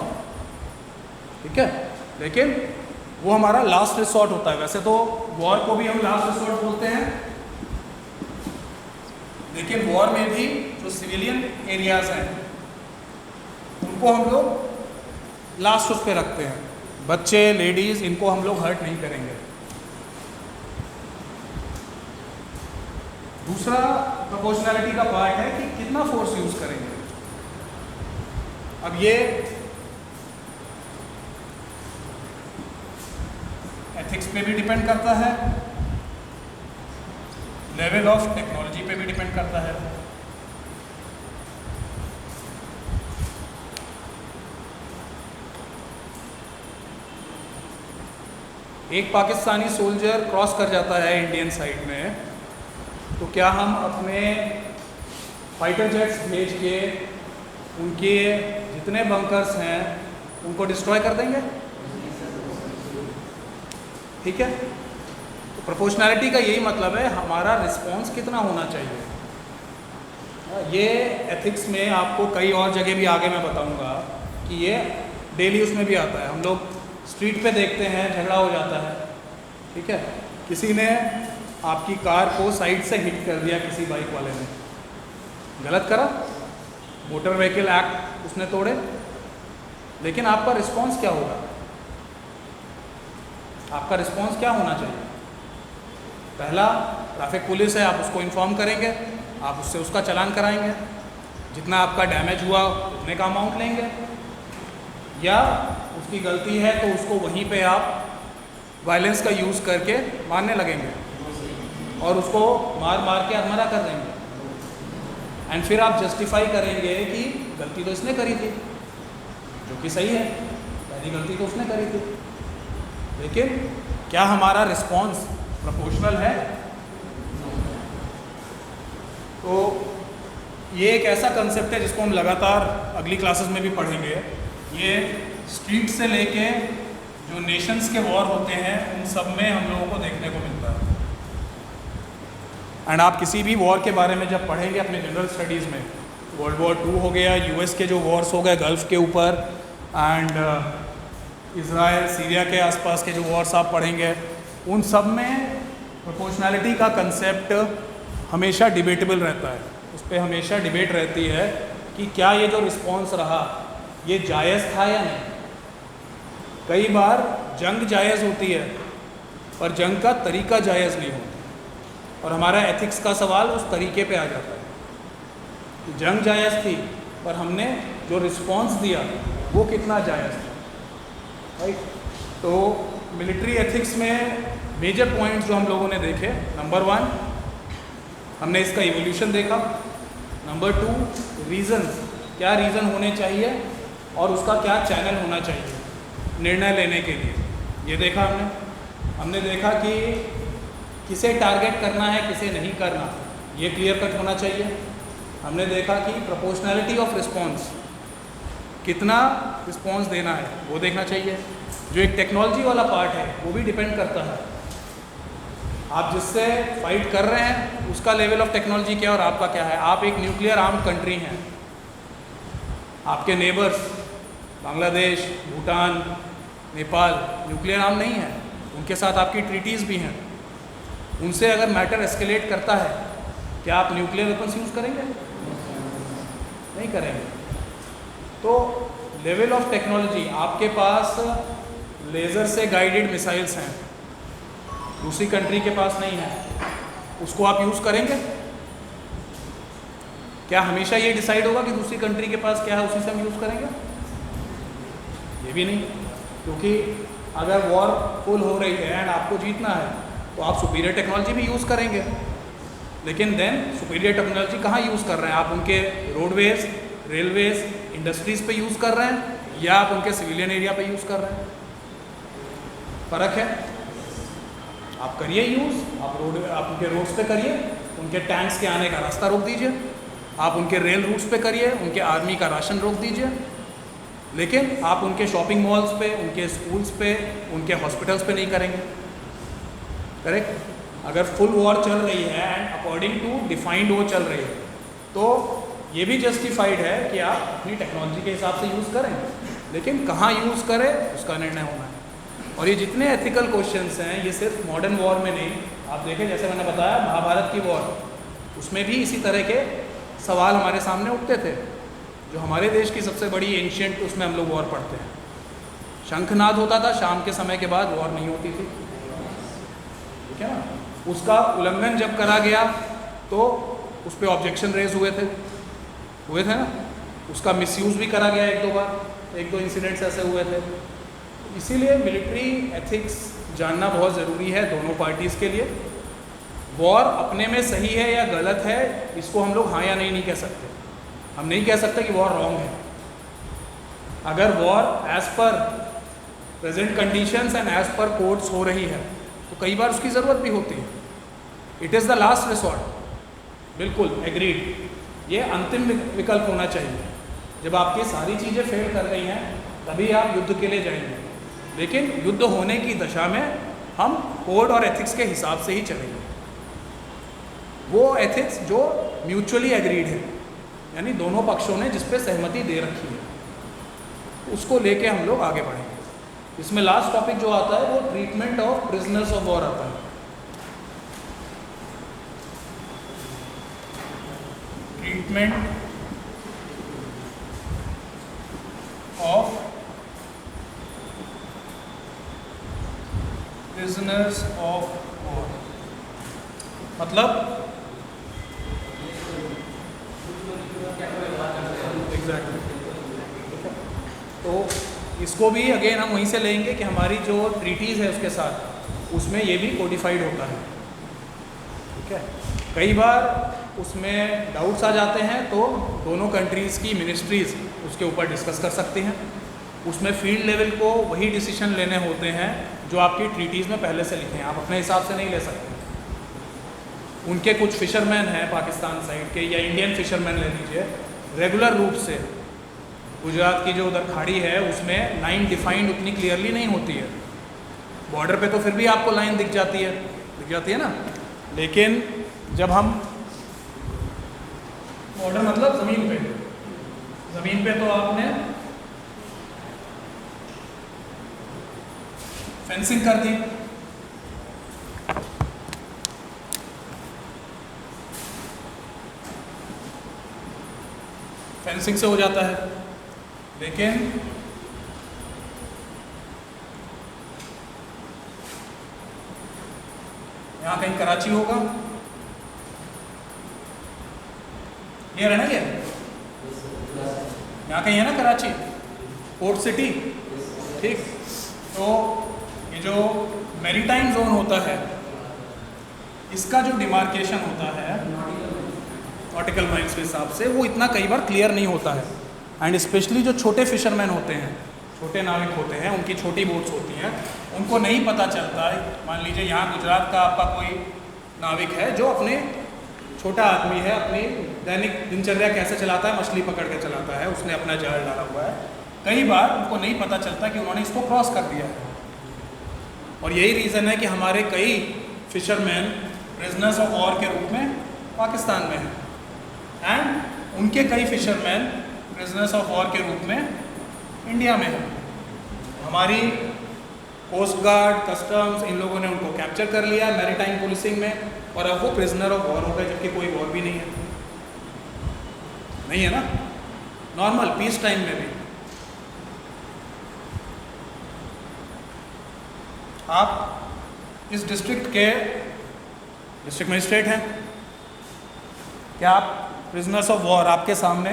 ठीक है, लेकिन वो हमारा लास्ट रिसोर्ट होता है। वैसे तो वॉर को भी हम लास्ट रिसोर्ट बोलते हैं, लेकिन वॉर में भी जो सिविलियन एरियाज हैं उनको हम लोग लास्ट उस पे रखते हैं। बच्चे, लेडीज, इनको हम लोग हर्ट नहीं करेंगे। दूसरा प्रोपोर्शनैलिटी का पार्ट है कि कितना फोर्स यूज करेंगे। अब ये एथिक्स पे भी डिपेंड करता है, लेवल ऑफ टेक्नोलॉजी पे भी डिपेंड करता है। एक पाकिस्तानी सोल्जर क्रॉस कर जाता है इंडियन साइड में, तो क्या हम अपने फाइटर जेट्स भेज के उनके जितने बंकर्स हैं उनको डिस्ट्रॉय कर देंगे? ठीक है, तो प्रोपोर्शनैलिटी का यही मतलब है, हमारा रिस्पॉन्स कितना होना चाहिए। ये एथिक्स में आपको कई और जगह भी आगे मैं बताऊंगा कि ये डेली उसमें भी आता है। हम लोग स्ट्रीट पे देखते हैं, झगड़ा हो जाता है। ठीक है, किसी ने आपकी कार को साइड से हिट कर दिया, किसी बाइक वाले ने गलत करा, मोटर व्हीकल एक्ट उसने तोड़े, लेकिन आपका रिस्पॉन्स क्या होगा? आपका रिस्पॉन्स क्या होना चाहिए? पहला, ट्रैफिक पुलिस है, आप उसको इन्फॉर्म करेंगे, आप उससे उसका चालान कराएंगे, जितना आपका डैमेज हुआ उतने का अमाउंट लेंगे, या उसकी गलती है तो उसको वहीं पे आप वायलेंस का यूज़ करके मारने लगेंगे और उसको मार मार के अधमरा कर देंगे। एंड फिर आप जस्टिफाई करेंगे कि गलती तो इसने करी थी, जो कि सही है, पहली गलती तो उसने करी थी, लेकिन क्या हमारा रिस्पॉन्स प्रोपोर्शनल है? तो ये एक ऐसा कंसेप्ट है जिसको हम लगातार अगली क्लासेस में भी पढ़ेंगे। ये स्ट्रीट से लेके जो नेशंस के वॉर होते हैं उन सब में हम लोगों को देखने को मिलता है। एंड आप किसी भी वॉर के बारे में जब पढ़ेंगे अपने जनरल स्टडीज़ में, वर्ल्ड वॉर 2 हो गया, यूएस के जो वॉर्स हो गए गल्फ़ के ऊपर, एंड इज़राइल सीरिया के आसपास के जो वॉर्स आप पढ़ेंगे, उन सब में प्रोपोर्शनैलिटी का कंसेप्ट हमेशा डिबेटेबल रहता है। उस पर हमेशा डिबेट रहती है कि क्या ये जो रिस्पॉन्स रहा ये जायज़ था या नहीं। कई बार जंग जायज़ होती है पर जंग का तरीका जायज़ नहीं होता, और हमारा एथिक्स का सवाल उस तरीके पे आ जाता है। जंग जायज़ थी पर हमने जो रिस्पॉन्स दिया वो कितना जायज़ था, राइट। तो मिलिट्री एथिक्स में मेजर पॉइंट्स जो हम लोगों ने देखे, नंबर 1 हमने इसका इवोल्यूशन देखा, नंबर 2 रीज़न्स, क्या रीज़न होने चाहिए और उसका क्या चैनल होना चाहिए निर्णय लेने के लिए, ये देखा हमने देखा कि किसे टारगेट करना है किसे नहीं करना, ये क्लियर कट होना चाहिए। हमने देखा कि प्रोपोर्शनैलिटी ऑफ रिस्पॉन्स, कितना रिस्पॉन्स देना है वो देखना चाहिए। जो एक टेक्नोलॉजी वाला पार्ट है वो भी डिपेंड करता है, आप जिससे फाइट कर रहे हैं उसका लेवल ऑफ टेक्नोलॉजी क्या है और आपका क्या है। आप एक न्यूक्लियर आर्म्ड कंट्री हैं, आपके neighbours Bangladesh, Bhutan, Nepal nuclear arm नहीं है, उनके साथ आपकी ट्रीटीज़ भी हैं। उनसे अगर मैटर एस्केलेट करता है, क्या आप न्यूक्लियर वेपन्स यूज़ करेंगे? नहीं करेंगे। तो लेवल ऑफ टेक्नोलॉजी, आपके पास लेज़र से गाइडेड मिसाइल्स हैं, दूसरी कंट्री के पास नहीं है, उसको आप यूज़ करेंगे? क्या हमेशा ये डिसाइड होगा कि दूसरी कंट्री के पास क्या है उसी से हम यूज़ करेंगे? ये भी नहीं, क्योंकि अगर वॉर फुल हो रही है एंड आपको जीतना है तो आप सुपीरियर टेक्नोलॉजी भी यूज़ करेंगे। लेकिन देन सुपीरियर टेक्नोलॉजी कहाँ यूज़ कर रहे हैं आप? उनके रोडवेज, रेलवेज, इंडस्ट्रीज़ पे यूज़ कर रहे हैं या आप उनके सिविलियन एरिया पे यूज़ कर रहे हैं? फ़र्क है। आप करिए यूज़, आप उनके रोड्स पे करिए, उनके टैंक्स के आने का रास्ता रोक दीजिए, आप उनके रेल रूट्स पे करिए, उनके आर्मी का राशन रोक दीजिए, लेकिन आप उनके शॉपिंग मॉल्स पे, उनके स्कूल्स पे, उनके हॉस्पिटल्स पे नहीं करेंगे। करेक्ट? अगर फुल वॉर चल रही है एंड अकॉर्डिंग टू डिफाइंड वो चल रही है, तो ये भी जस्टिफाइड है कि आप अपनी टेक्नोलॉजी के हिसाब से यूज़ करें, लेकिन कहाँ यूज़ करें उसका निर्णय होना है। और ये जितने एथिकल क्वेश्चंस हैं, ये सिर्फ मॉडर्न वॉर में नहीं, आप देखें जैसे मैंने बताया महाभारत की वॉर, उसमें भी इसी तरह के सवाल हमारे सामने उठते थे। जो हमारे देश की सबसे बड़ी एंशियंट, उसमें हम लोग वॉर पढ़ते हैं, शंखनाद होता था, शाम के समय के बाद वॉर नहीं होती थी, ठीक है ना। उसका उल्लंघन जब करा गया तो उस पर ऑब्जेक्शन रेज हुए थे ना। उसका मिसयूज़ भी करा गया एक दो इंसिडेंट्स ऐसे हुए थे। इसीलिए मिलिट्री एथिक्स जानना बहुत ज़रूरी है दोनों पार्टीज़ के लिए। वॉर अपने में सही है या गलत है, इसको हम लोग हाँ या नहीं कह सकते। हम नहीं कह सकते कि वॉर रॉन्ग है। अगर war as per present conditions and as per courts हो रही है तो कई बार उसकी ज़रूरत भी होती है। It is the last resort, बिल्कुल एग्रीड, ये अंतिम विकल्प होना चाहिए। जब आपकी सारी चीज़ें फेल कर रही हैं तभी आप युद्ध के लिए जाएंगे, लेकिन युद्ध होने की दशा में हम कोड और एथिक्स के हिसाब से ही चलेंगे। वो एथिक्स जो म्यूचुअली एग्रीड है, यानी दोनों पक्षों ने जिस पे सहमति दे रखी है, उसको लेके हम लोग आगे बढ़ेंगे। इसमें लास्ट टॉपिक जो आता है वो treatment of prisoners of war आता है। Treatment of prisoners of war, मतलब एग्जैक्टली। तो इसको भी अगेन हम वहीं से लेंगे कि हमारी जो ट्रीटीज़ है उसके साथ, उसमें ये भी कोडिफाइड होता है, ठीक है। कई बार उसमें डाउट्स आ जाते हैं तो दोनों कंट्रीज़ की मिनिस्ट्रीज़ उसके ऊपर डिस्कस कर सकती हैं। उसमें फील्ड लेवल को वही डिसीजन लेने होते हैं जो आपकी ट्रीटीज़ में पहले से लिखे हैं, आप अपने हिसाब से नहीं ले सकते। उनके कुछ फिशरमैन हैं पाकिस्तान साइड के, या इंडियन फिशरमैन ले लीजिए, रेगुलर रूप से गुजरात की जो उधर खाड़ी है उसमें लाइन डिफाइंड उतनी क्लियरली नहीं होती है। बॉर्डर पे तो फिर भी आपको लाइन दिख जाती है ना, लेकिन जब हम बॉर्डर मतलब ज़मीन पे तो आपने फेंसिंग कर दी, फेंसिंग से हो जाता है, लेकिन यहाँ कहीं कराची होगा, ये रहना क्या, यहाँ कहीं है ना कराची, पोर्ट सिटी, ठीक। तो ये जो मैरीटाइम जोन होता है, इसका जो डिमार्केशन होता है नॉटिकल माइल्स के हिसाब से, वो इतना कई बार क्लियर नहीं होता है। एंड स्पेशली जो छोटे फिशरमैन होते हैं, छोटे नाविक होते हैं, उनकी छोटी बोट्स होती हैं, उनको नहीं पता चलता है। मान लीजिए यहाँ गुजरात का आपका कोई नाविक है जो अपने छोटा आदमी है, अपनी दैनिक दिनचर्या कैसे चलाता है, मछली पकड़ के चलाता है, उसने अपना जाल डाला हुआ है। कई बार उनको नहीं पता चलता कि उन्होंने इसको क्रॉस कर दिया है, और यही रीज़न है कि हमारे कई फिशरमैन प्रिजनर्स ऑफ वॉर के रूप में पाकिस्तान में हैं, एंड उनके कई फिशरमैन प्रिजनर्स ऑफ वॉर के रूप में इंडिया में हैं। हमारी कोस्ट गार्ड, कस्टम्स, इन लोगों ने उनको कैप्चर कर लिया मैरीटाइम पुलिसिंग में, और अब वो प्रिजनर ऑफ वॉर हो गए, जबकि कोई वॉर भी नहीं है ना, नॉर्मल पीस टाइम में भी। आप इस डिस्ट्रिक्ट के डिस्ट्रिक्ट मजिस्ट्रेट हैं, क्या आप प्रिजनर्स ऑफ वॉर, आपके सामने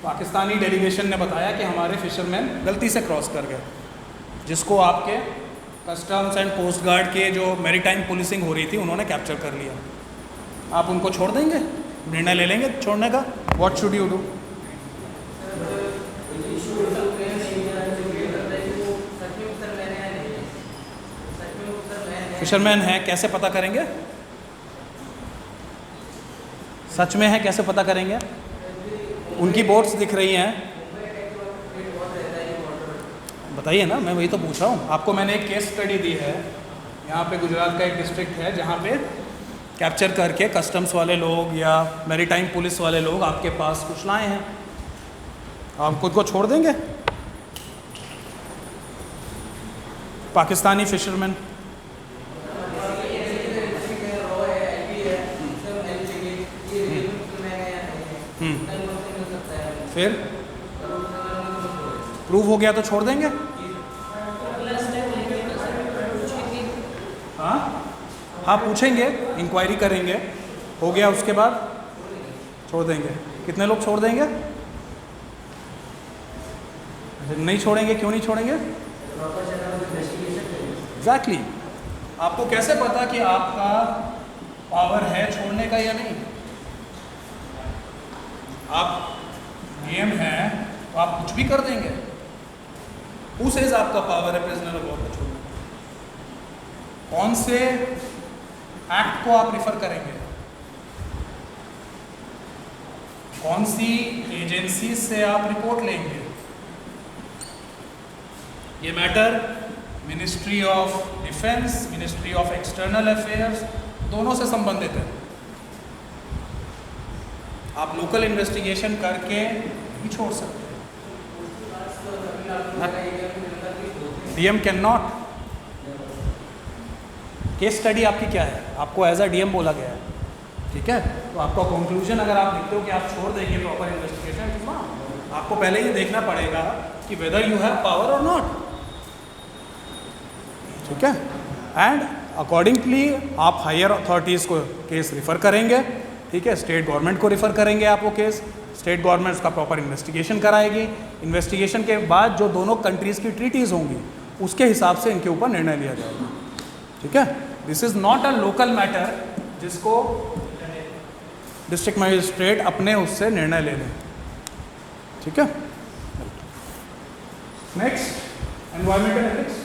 पाकिस्तानी डेलीगेशन ने बताया कि हमारे फिशरमैन गलती से क्रॉस कर गए, जिसको आपके कस्टम्स एंड कोस्ट गार्ड के जो मैरीटाइम पुलिसिंग हो रही थी उन्होंने कैप्चर कर लिया। आप उनको छोड़ देंगे, निर्णय ले लेंगे छोड़ने का? What should you do? Fisherman है, कैसे पता करेंगे? सच में है कैसे पता करेंगे? उनकी बोट्स दिख रही हैं, बताइए ना, मैं वही तो पूछ रहा हूँ आपको। मैंने एक केस स्टडी दी है, यहाँ पे गुजरात का एक डिस्ट्रिक्ट है जहाँ पे कैप्चर करके कस्टम्स वाले लोग या मैरीटाइम पुलिस वाले लोग आपके पास कुछ लाए हैं, आप खुद को छोड़ देंगे? पाकिस्तानी फिशरमैन फिर प्रूव हो गया तो छोड़ देंगे? हाँ हाँ, पूछेंगे, इंक्वायरी करेंगे, हो गया उसके बाद छोड़ देंगे। कितने लोग छोड़ देंगे? नहीं छोड़ेंगे, क्यों नहीं छोड़ेंगे? एग्जैक्टली। आपको कैसे पता कि आपका पावर है छोड़ने का या नहीं? आप नियम है तो आप कुछ भी कर देंगे। Who says आपका पावर है प्रिजनर ऑफ वॉर को छोड़ने? कौन से एक्ट को आप रिफर करेंगे? कौन सी एजेंसी से आप रिपोर्ट लेंगे? ये matter ministry of defence, ministry of external affairs दोनों से संबंधित है। आप लोकल इन्वेस्टिगेशन करके भी छोड़ सकते हैं। DM can not. Case study आपकी क्या है? आपको एज अ डीएम बोला गया है, ठीक है? तो आपका कंक्लूजन अगर आप लिखते हो कि आप छोड़ देंगे प्रॉपर इन्वेस्टिगेशन, आपको पहले ये देखना पड़ेगा कि वेदर यू हैव पावर और नॉट, ठीक है? एंड अकॉर्डिंगली आप हायर अथॉरिटीज़ को केस रिफ़र करेंगे, ठीक है? स्टेट गवर्नमेंट को रिफ़र करेंगे आप वो केस, स्टेट गवर्नमेंट उसका प्रॉपर इन्वेस्टिगेशन कराएगी। इन्वेस्टिगेशन के बाद जो दोनों कंट्रीज़ की ट्रीटीज़ होंगी उसके हिसाब से इनके ऊपर निर्णय लिया जाएगा, ठीक है? This is not a local matter जिसको डिस्ट्रिक्ट मजिस्ट्रेट अपने उससे निर्णय ले लें, ठीक है? Next, environmental ethics.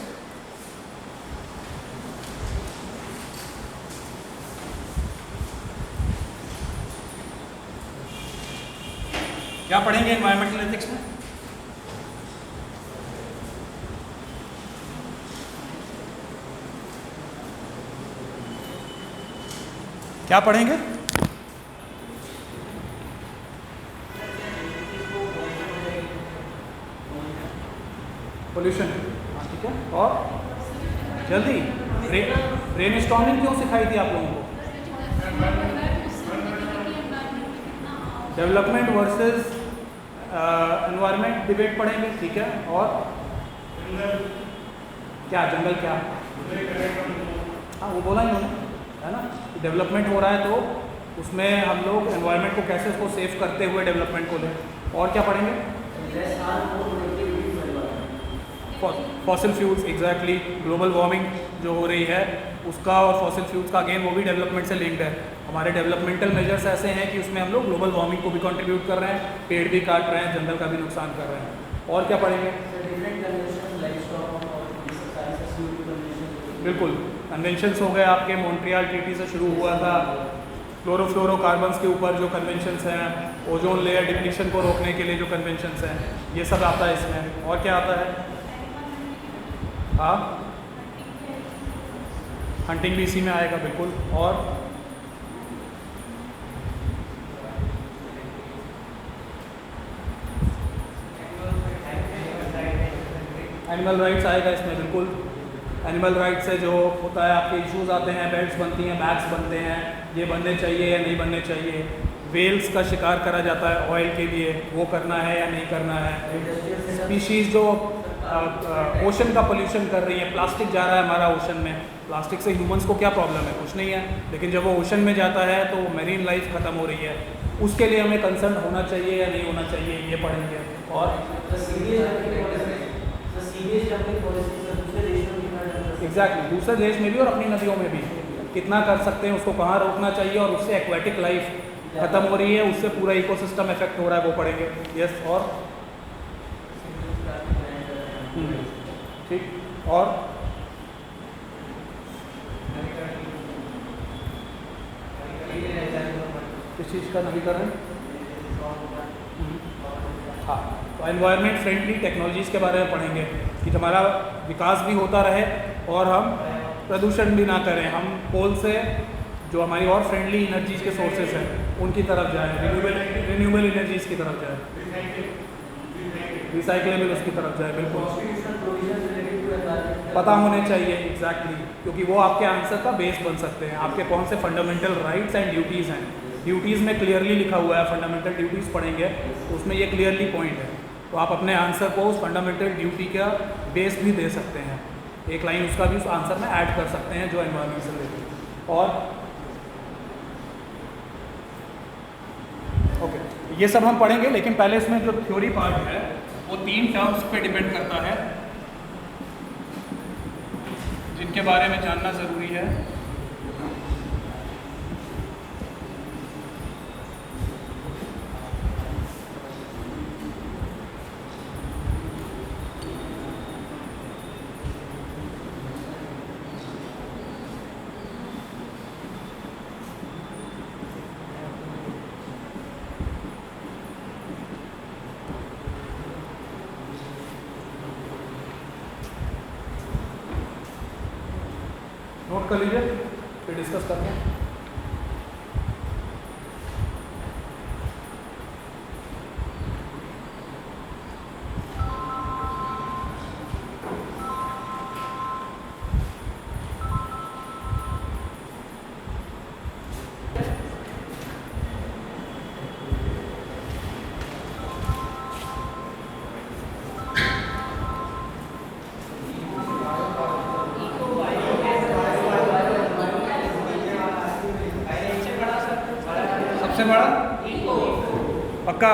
क्या पढ़ेंगे एनवायरमेंटल एथिक्स में? क्या पढ़ेंगे? पोल्यूशन, ठीक है? और जल्दी ब्रेन स्टॉर्मिंग क्यों सिखाई थी आप लोगों को? डेवलपमेंट वर्सेस एनवायरनमेंट डिबेट पढ़ेंगे, ठीक है? और क्या जंगल क्या? हाँ वो बोला ही उन्होंने, है ना? डेवलपमेंट हो रहा है तो उसमें हम लोग एनवायरनमेंट को कैसे उसको सेव करते हुए डेवलपमेंट को लें। और क्या पढ़ेंगे? Fossil fuels, exactly. Global warming जो हो रही है उसका और फॉसिल फ्यूल्स का अगेन वो भी डेवलपमेंट से लिंक्ड है। हमारे डेवलपमेंटल मेजर्स ऐसे हैं कि उसमें हम लोग ग्लोबल वार्मिंग को भी कंट्रीब्यूट कर रहे हैं, पेड़ भी काट रहे हैं, जंगल का भी नुकसान कर रहे हैं। और क्या पढ़ेंगे? बिल्कुल, कन्वेंशंस हो गए आपके, मॉन्ट्रियल ट्रीटी से शुरू हुआ था, क्लोरोफ्लोरोकार्बन्स के ऊपर जो कन्वेंशंस हैं, ओजोन लेयर डिप्लीशन को रोकने के लिए जो कन्वेंशंस हैं, ये सब आता है इसमें। और क्या आता है? हाँ, हंटिंग भी इसी में आएगा, बिल्कुल। और एनिमल राइट्स आएगा इसमें, बिल्कुल। एनिमल राइट्स से जो होता है आपके इश्यूज आते हैं, बेल्ट्स बनती हैं, बैग्स बनते हैं, ये बनने चाहिए या नहीं बनने चाहिए। वेल्स का शिकार करा जाता है ऑयल के लिए, वो करना है या नहीं करना है। स्पीशीज़ जो ओशन का पोल्यूशन कर रही है, प्लास्टिक जा रहा है हमारा ओशन में, प्लास्टिक से ह्यूमंस को क्या प्रॉब्लम है? कुछ नहीं है, लेकिन जब वो ओशन में जाता है तो मेरीन लाइफ ख़त्म हो रही है, उसके लिए हमें कंसर्न होना चाहिए या नहीं होना चाहिए, ये पढ़ेंगे। और एग्जैक्टली, दूसरे देश में भी और अपनी नदियों में भी। कितना कर सकते हैं, उसको कहाँ रोकना चाहिए और उससे एक्वेटिक लाइफ खत्म हो रही है, उससे पूरा इकोसिस्टम इफेक्ट हो रहा है, वो पढ़ेंगे। यस, और ठीक, और किस चीज़ का नवीकरण? हाँ, तो एनवायरनमेंट फ्रेंडली टेक्नोलॉजीज़ के बारे में पढ़ेंगे कि हमारा विकास भी होता रहे और हम प्रदूषण भी ना करें, हम कोल से जो हमारी और फ्रेंडली एनर्जीज़ के सोर्सेज हैं उनकी तरफ जाएं, रिन्यूएबल एनर्जीज़ की तरफ जाएं, रिसाइक्लेबल उसकी तरफ जाए। बिल्कुल पता होने चाहिए, एग्जैक्टली, क्योंकि वो आपके आंसर का बेस बन सकते हैं। आपके कौन से फंडामेंटल राइट्स एंड ड्यूटीज़ हैं, ड्यूटीज़ में क्लियरली लिखा हुआ है, फंडामेंटल ड्यूटीज़ पढ़ेंगे तो उसमें ये क्लियरली पॉइंट है, तो आप अपने आंसर को उस फंडामेंटल ड्यूटी का बेस भी दे सकते हैं, एक लाइन उसका भी उस आंसर में ऐड कर सकते हैं जो एनवायरनमेंट से रिलेटेड। और ओके, ये सब हम पढ़ेंगे, लेकिन पहले इसमें जो थ्योरी पार्ट है वो 3 टर्म्स पे डिपेंड करता है जिनके बारे में जानना ज़रूरी है। नोट कर लीजिए, फिर डिस्कस करते हैं। सबसे बड़ा पक्का?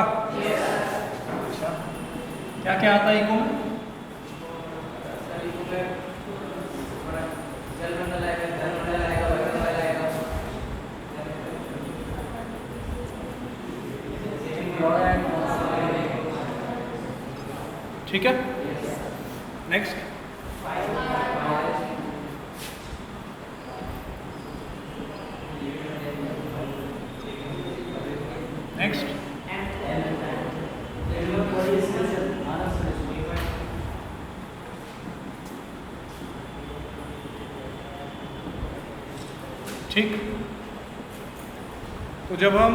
अच्छा, क्या क्या आता है इको में? ठीक है, नेक्स्ट। नेक्स्ट, ठीक। तो जब हम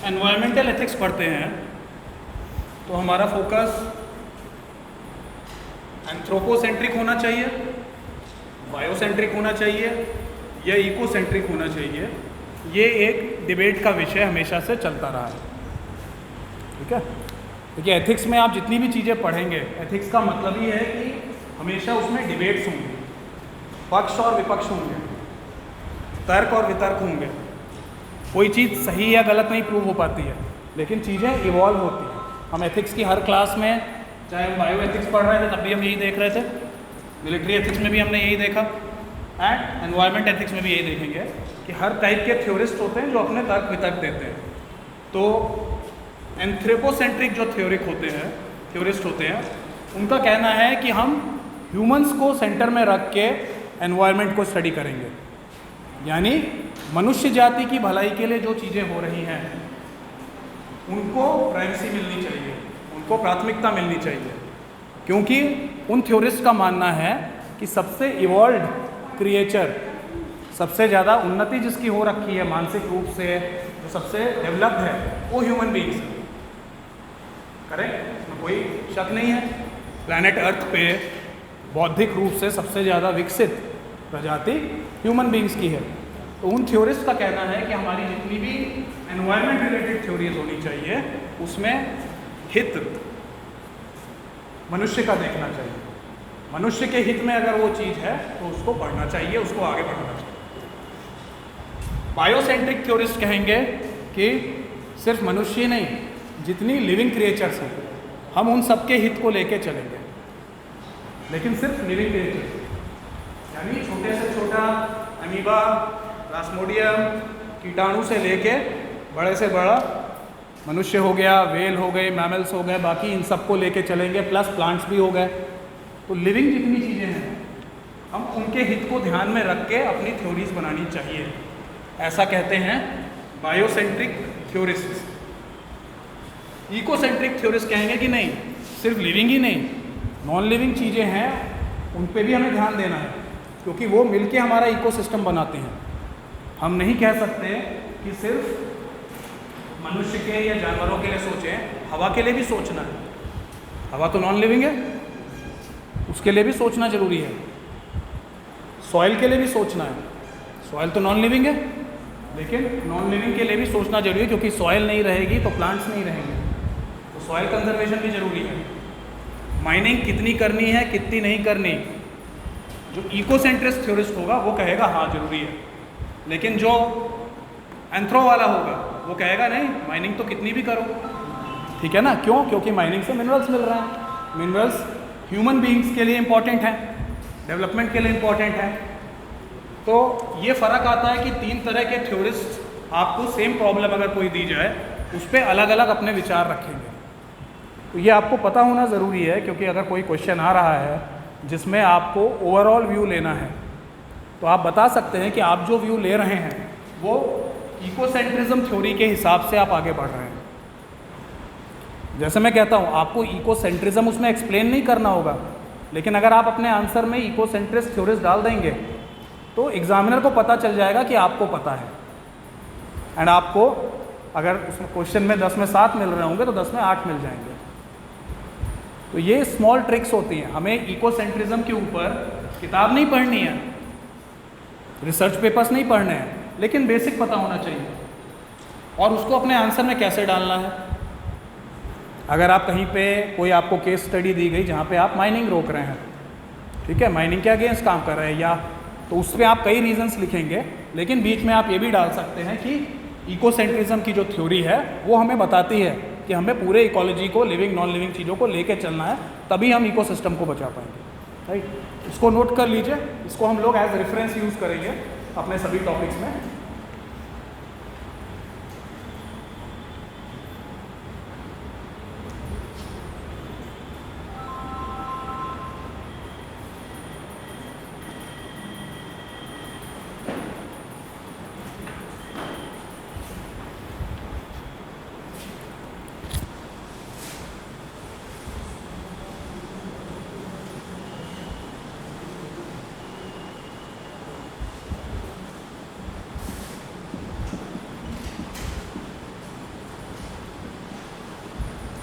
एनवायरमेंटल एथिक्स पढ़ते हैं तो हमारा फोकस एंथ्रोपोसेंट्रिक होना चाहिए, बायोसेंट्रिक होना चाहिए या इकोसेंट्रिक होना चाहिए। ये एक डिबेट का विषय हमेशा से चलता रहा है, ठीक है। देखिए, एथिक्स में आप जितनी भी चीज़ें पढ़ेंगे, एथिक्स का मतलब ही है कि हमेशा उसमें डिबेट्स होंगे, पक्ष और विपक्ष होंगे, तर्क और वितर्क होंगे। कोई चीज़ सही या गलत नहीं प्रूव हो पाती है, लेकिन चीज़ें इवॉल्व होती हैं। हम एथिक्स की हर क्लास में, चाहे हम बायो एथिक्स पढ़ रहे थे तब भी हम यही देख रहे थे, मिलिट्री एथिक्स में भी हमने यही देखा, एंड एनवायरनमेंट एथिक्स में भी यही देखेंगे कि हर टाइप के थ्योरिस्ट होते हैं जो अपने तर्क वितर्क देते हैं। तो एंथ्रोपोसेंट्रिक जो थ्योरिस्ट होते हैं, उनका कहना है कि हम ह्यूमंस को सेंटर में रख के एनवायरनमेंट को स्टडी करेंगे, यानी मनुष्य जाति की भलाई के लिए जो चीज़ें हो रही हैं उनको प्राइवेसी मिलनी चाहिए, उनको प्राथमिकता मिलनी चाहिए, क्योंकि उन थ्योरिस्ट का मानना है कि सबसे इवॉल्व क्रिएचर, सबसे ज़्यादा उन्नति जिसकी हो रखी है मानसिक रूप से, जो सबसे डेवलप्ड है, वो ह्यूमन बींग्स है। करेक्ट, इसमें कोई शक नहीं है। प्लैनेट अर्थ पे बौद्धिक रूप से सबसे ज़्यादा विकसित प्रजाति ह्यूमन बींग्स की है। तो उन थ्योरिस्ट का कहना है कि हमारी जितनी भी एनवायरनमेंट रिलेटेड थ्योरीज होनी चाहिए उसमें हित मनुष्य का देखना चाहिए। मनुष्य के हित में अगर वो चीज़ है तो उसको पढ़ना चाहिए, उसको आगे बढ़ाना चाहिए। बायोसेंट्रिक थ्योरिस्ट कहेंगे कि सिर्फ मनुष्य नहीं, जितनी लिविंग क्रिएचर्स हैं हम उन सबके हित को लेके चलेंगे, लेकिन सिर्फ लिविंग क्रिएचर्स, यानी छोटे से छोटे छोटा अमीबा, प्लाज्मोडियम, कीटाणु से लेके बड़े से बड़ा मनुष्य हो गया, वेल हो गए, मैमल्स हो गए, बाकी इन सबको लेके चलेंगे, प्लस प्लांट्स भी हो गए। तो लिविंग जितनी चीज़ें हैं हम उनके हित को ध्यान में रख के अपनी थ्योरीज बनानी चाहिए। ऐसा कहते हैं बायोसेंट्रिक थ्योरिस्ट। इकोसेंट्रिक थ्योरिस्ट कहेंगे कि नहीं, सिर्फ लिविंग ही नहीं, नॉन लिविंग चीज़ें हैं उन पे भी हमें ध्यान देना है, क्योंकि वो मिलके हमारा इकोसिस्टम बनाते हैं। हम नहीं कह सकते कि सिर्फ मनुष्य के या जानवरों के लिए सोचें, हवा के लिए भी सोचना है। हवा तो नॉन लिविंग है, उसके लिए भी सोचना जरूरी है। सॉइल के लिए भी सोचना है, सॉइल तो नॉन लिविंग है, लेकिन नॉन लिविंग के लिए भी सोचना जरूरी है, क्योंकि सॉइल नहीं रहेगी तो प्लांट्स नहीं रहेंगे, तो सॉइल कंजर्वेशन भी जरूरी है। माइनिंग कितनी करनी है, कितनी नहीं करनी, जो इकोसेंट्रिस्ट थ्योरिस्ट होगा वो कहेगा हाँ जरूरी है, लेकिन जो एंथ्रो वाला होगा वो कहेगा नहीं, माइनिंग तो कितनी भी करो। ठीक है ना, क्यों? क्योंकि माइनिंग से मिनरल्स मिल रहे हैं, मिनरल्स ह्यूमन बीइंग्स के लिए इंपॉर्टेंट है, डेवलपमेंट के लिए इंपॉर्टेंट है। तो ये फ़र्क आता है कि तीन तरह के थ्योरिस्ट आपको सेम प्रॉब्लम अगर कोई दी जाए उस पर अलग अलग अपने विचार रखेंगे। तो ये आपको पता होना ज़रूरी है, क्योंकि अगर कोई क्वेश्चन आ रहा है जिसमें आपको ओवरऑल व्यू लेना है तो आप बता सकते हैं कि आप जो व्यू ले रहे हैं वो इकोसेंट्रिज्म थ्योरी के हिसाब से आप आगे बढ़ रहे हैं। जैसे मैं कहता हूँ आपको इकोसेंट्रिज्म उसमें एक्सप्लेन नहीं करना होगा, लेकिन अगर आप अपने आंसर में इकोसेंट्रिस्ट थ्योरीज डाल देंगे तो एग्जामिनर को पता चल जाएगा कि आपको पता है। एंड आपको अगर उसमें क्वेश्चन में 10 में 7 मिल रहे होंगे तो 10 में 8 मिल जाएंगे। तो ये स्मॉल ट्रिक्स होती हैं। हमें इकोसेंट्रिज्म के ऊपर किताब नहीं पढ़नी है, रिसर्च पेपर्स नहीं पढ़ने हैं, लेकिन बेसिक पता होना चाहिए और उसको अपने आंसर में कैसे डालना है। अगर आप कहीं पे कोई आपको केस स्टडी दी गई जहाँ पे आप माइनिंग रोक रहे हैं, ठीक है, माइनिंग के अगेंस्ट काम कर रहे हैं, या तो उस पर आप कई रीजंस लिखेंगे, लेकिन बीच में आप ये भी डाल सकते हैं कि इकोसेंट्रिज्म की जो थ्योरी है वो हमें बताती है कि हमें पूरे इकोलॉजी को, लिविंग नॉन लिविंग चीज़ों को लेके चलना है, तभी हम इकोसिस्टम को बचा पाएंगे। राइट, इसको नोट कर लीजिए, इसको हम लोग एज रेफरेंस यूज़ करेंगे अपने सभी टॉपिक्स में।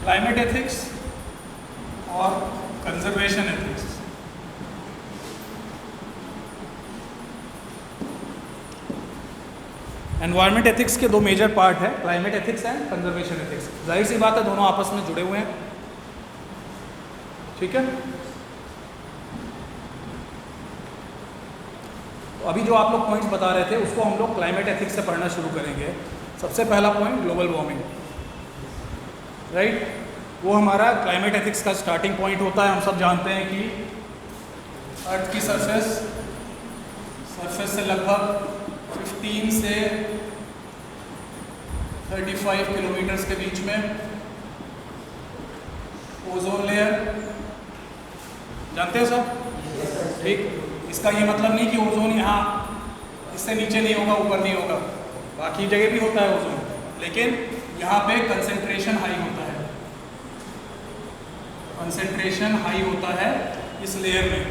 क्लाइमेट एथिक्स और कंजर्वेशन एथिक्स। एनवायरनमेंट एथिक्स के दो मेजर पार्ट है, climate ethics and conservation ethics. जाहिर सी बात है दोनों आपस में जुड़े हुए हैं, ठीक है। तो अभी जो आप लोग पॉइंट्स बता रहे थे उसको हम लोग क्लाइमेट एथिक्स से पढ़ना शुरू करेंगे। सबसे पहला पॉइंट ग्लोबल वार्मिंग, राइट, वो हमारा क्लाइमेट एथिक्स का स्टार्टिंग पॉइंट होता है। हम सब जानते हैं कि अर्थ की सरफेस से लगभग 15 से 35 किलोमीटर्स के बीच में ओजोन लेयर, जानते हो सब, ठीक। इसका ये मतलब नहीं कि ओजोन यहाँ इससे नीचे नहीं होगा, ऊपर नहीं होगा, बाकी जगह भी होता है ओजोन, लेकिन यहाँ पे कंसेंट्रेशन हाई होता है, कंसेंट्रेशन हाई होता है इस लेयर में।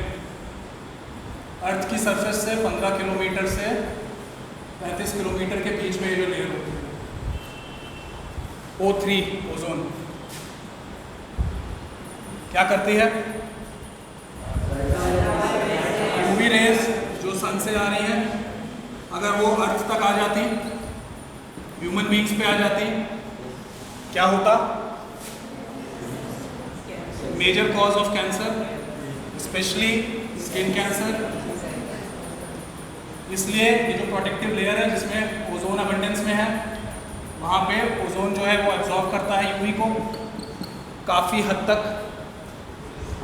अर्थ की सरफेस से 15 किलोमीटर से 35 किलोमीटर के बीच में ये जो लेयर होती है O3 ओजोन क्या करती है? यूवी रेज जो सन से आ रही है अगर वो अर्थ तक आ जाती, ह्यूमन बीइंग्स पे आ जाती, क्या होता? Major cause of cancer, specially skin cancer. इसलिए ये जो प्रोटेक्टिव लेयर है जिसमें ओजोन अबंडेंस में है, वहाँ पे ओजोन जो है वो एब्जॉर्ब करता है यूवी को काफ़ी हद तक,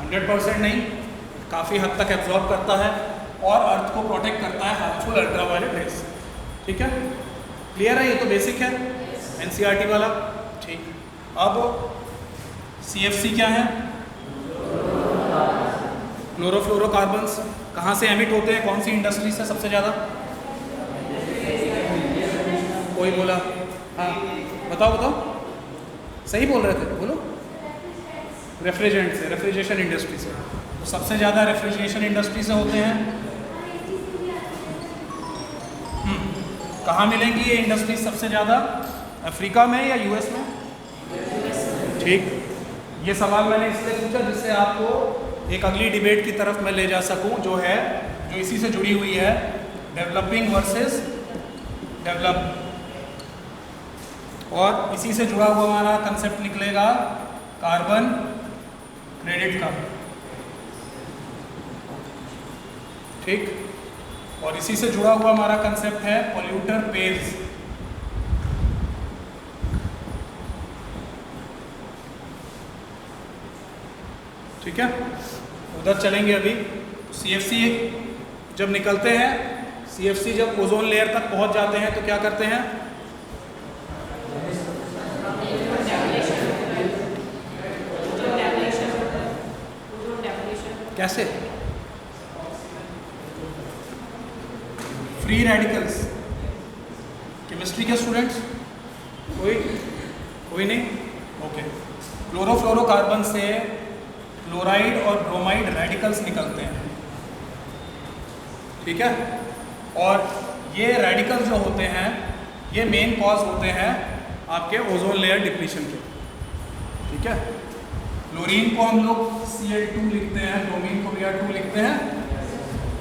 100% नहीं, काफ़ी हद तक एब्जॉर्ब करता है। और अर्थ को प्रोटेक्ट करता है हार्मफुल अल्ट्रावायलेट रेज से। ठीक है, क्लियर है? ये तो बेसिक है एनसीईआरटी वाला। ठीक, अब सीएफसी क्या है? क्लोरोफ्लोरोकार्बन्स कहाँ से एमिट होते हैं? कौन सी इंडस्ट्री से सबसे ज़्यादा? कोई बोला? हाँ बताओ बताओ, सही बोल रहे थे, बोलो। रेफ्रिजरेंट से, रेफ्रिजरेशन इंडस्ट्री से। तो सबसे ज़्यादा रेफ्रिजरेशन इंडस्ट्री से होते हैं। कहाँ मिलेंगी ये इंडस्ट्री सबसे ज़्यादा? अफ्रीका में या यूएस में? ठीक, ये सवाल मैंने इसलिए पूछा जिससे आपको एक अगली डिबेट की तरफ मैं ले जा सकूं, जो इसी से जुड़ी हुई है, डेवलपिंग वर्सेस डेवलप। और इसी से जुड़ा हुआ हमारा कंसेप्ट निकलेगा कार्बन क्रेडिट का। ठीक, और इसी से जुड़ा हुआ हमारा कंसेप्ट है पॉल्यूटर पेज। ठीक है, उधर चलेंगे अभी। सीएफसी जब निकलते हैं, सीएफसी जब ओजोन लेयर तक पहुंच जाते हैं तो क्या करते हैं? कैसे? Free radicals. केमिस्ट्री के स्टूडेंट्स कोई नहीं? ओके, क्लोरोफ्लोरोकार्बन से क्लोराइड और ब्रोमाइड रेडिकल्स निकलते हैं। ठीक है, और ये रेडिकल्स जो होते हैं ये मेन कॉज होते हैं आपके ओजोन लेयर डिप्लीशन के। ठीक है, क्लोरीन को हम लोग Cl2 लिखते हैं, ब्रोमीन को Br2 लिखते हैं,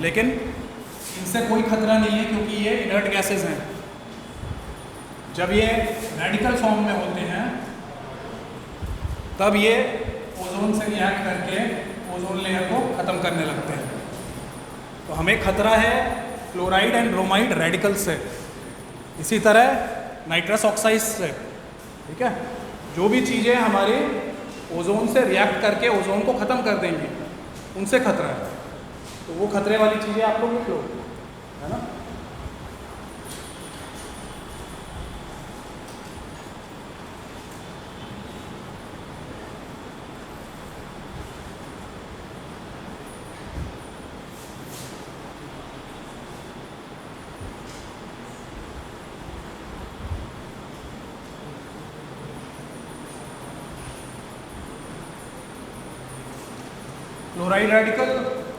लेकिन इनसे कोई खतरा नहीं है क्योंकि ये इनर्ट गैसेज हैं। जब ये रेडिकल फॉर्म में होते हैं तब ये ओजोन से रिएक्ट करके ओजोन लेयर को ख़त्म करने लगते हैं। तो हमें खतरा है क्लोराइड एंड ब्रोमाइड रेडिकल से, इसी तरह नाइट्रस ऑक्साइड से। ठीक है, जो भी चीज़ें हमारे ओजोन से रिएक्ट करके ओजोन को ख़त्म कर देंगी उनसे खतरा है। तो वो खतरे वाली चीज़ें आप लोग लिख लो, है ना। Chloride radical,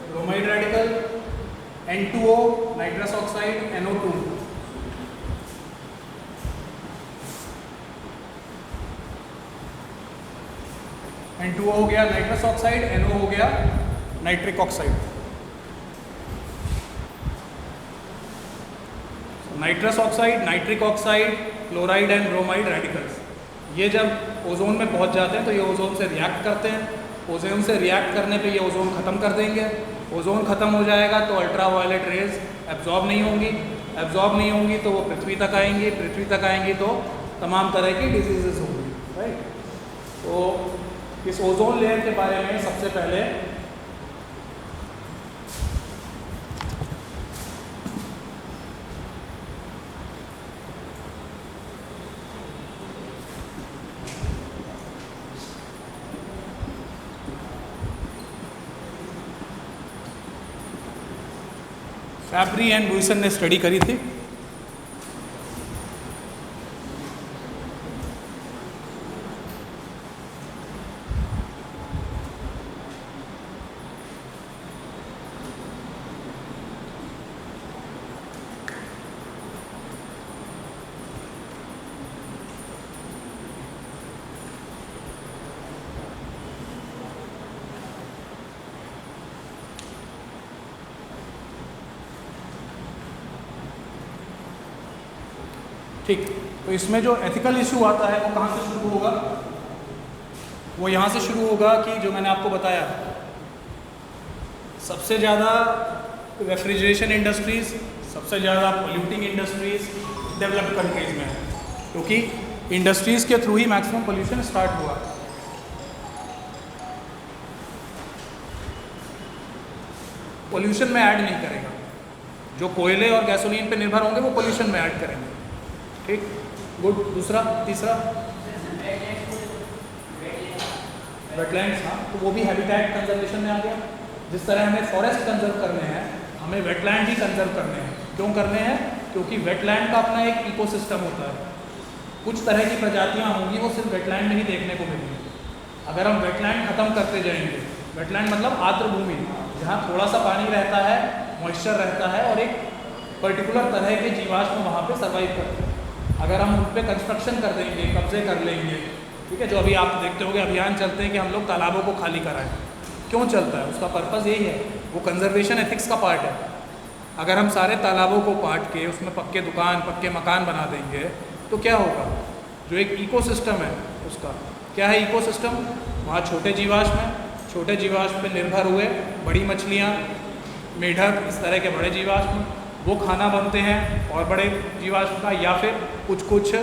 bromide radical, N2O nitrous oxide, NO2। N2O हो गया नाइट्रस ऑक्साइड, NO हो गया nitric oxide. Nitrous oxide, nitric oxide, chloride and bromide radicals, ये जब ओजोन में पहुंच जाते हैं तो ये ओजोन से रिएक्ट करते हैं। ओजोन से रिएक्ट करने पे ये ओजोन ख़त्म कर देंगे। ओजोन ख़त्म हो जाएगा तो अल्ट्रा वायलेट रेज एब्जॉर्ब नहीं होंगी। एब्जॉर्ब नहीं होंगी तो वो पृथ्वी तक आएंगी। पृथ्वी तक आएंगी तो तमाम तरह की डिजीजेस होंगी, राइट। तो इस ओजोन लेयर के बारे में सबसे पहले फैब्री एंड लुइसन ने स्टडी करी थी। ठीक, तो इसमें जो एथिकल इशू आता है वो कहाँ से शुरू होगा? वो यहाँ से शुरू होगा कि जो मैंने आपको बताया, सबसे ज़्यादा रेफ्रिजरेशन इंडस्ट्रीज़, सबसे ज़्यादा पोल्यूटिंग इंडस्ट्रीज़ डेवलप्ड कंट्रीज़ में है, क्योंकि इंडस्ट्रीज़ के थ्रू ही मैक्सिमम पोल्यूशन स्टार्ट हुआ। पोल्यूशन में ऐड नहीं करेगा। जो कोयले और गैसोलीन पे निर्भर होंगे वो पोल्यूशन में ऐड करेंगे। ठीक, गुड। दूसरा, तीसरा वेटलैंड्स, हाँ, तो वो भी हैबिटेट कंजर्वेशन में आ गया। जिस तरह हमें फॉरेस्ट कंजर्व करने हैं, हमें वेटलैंड ही कंजर्व करने हैं। क्यों करने हैं? क्योंकि वेटलैंड का अपना एक इकोसिस्टम होता है। कुछ तरह की प्रजातियाँ होंगी वो सिर्फ वेटलैंड में ही देखने को मिलेंगी। अगर हम वेटलैंड खत्म करते जाएंगे, वेटलैंड मतलब आर्द्र भूमि, जहाँ थोड़ा सा पानी रहता है, मॉइस्चर रहता है और एक पर्टिकुलर तरह के जीवाश्म वहाँ पे सर्वाइव करते हैं। अगर हम उन पर कंस्ट्रक्शन कर देंगे, कब्जे कर लेंगे, ठीक है, जो अभी आप देखते होंगे अभियान चलते हैं कि हम लोग तालाबों को खाली कराएं। क्यों चलता है? उसका पर्पज़ यही है, वो कंजर्वेशन एथिक्स का पार्ट है। अगर हम सारे तालाबों को काट के उसमें पक्के दुकान, पक्के मकान बना देंगे तो क्या होगा? जो एक इकोसिस्टम है उसका क्या है? इकोसिस्टम, वहाँ छोटे जीवाश्म हैं, छोटे जीवाश्म पे निर्भर हुए बड़ी मछलियाँ, मेढक, इस तरह के बड़े जीवाश्म वो खाना बनते हैं और बड़े जीवाश्म का, या फिर कुछ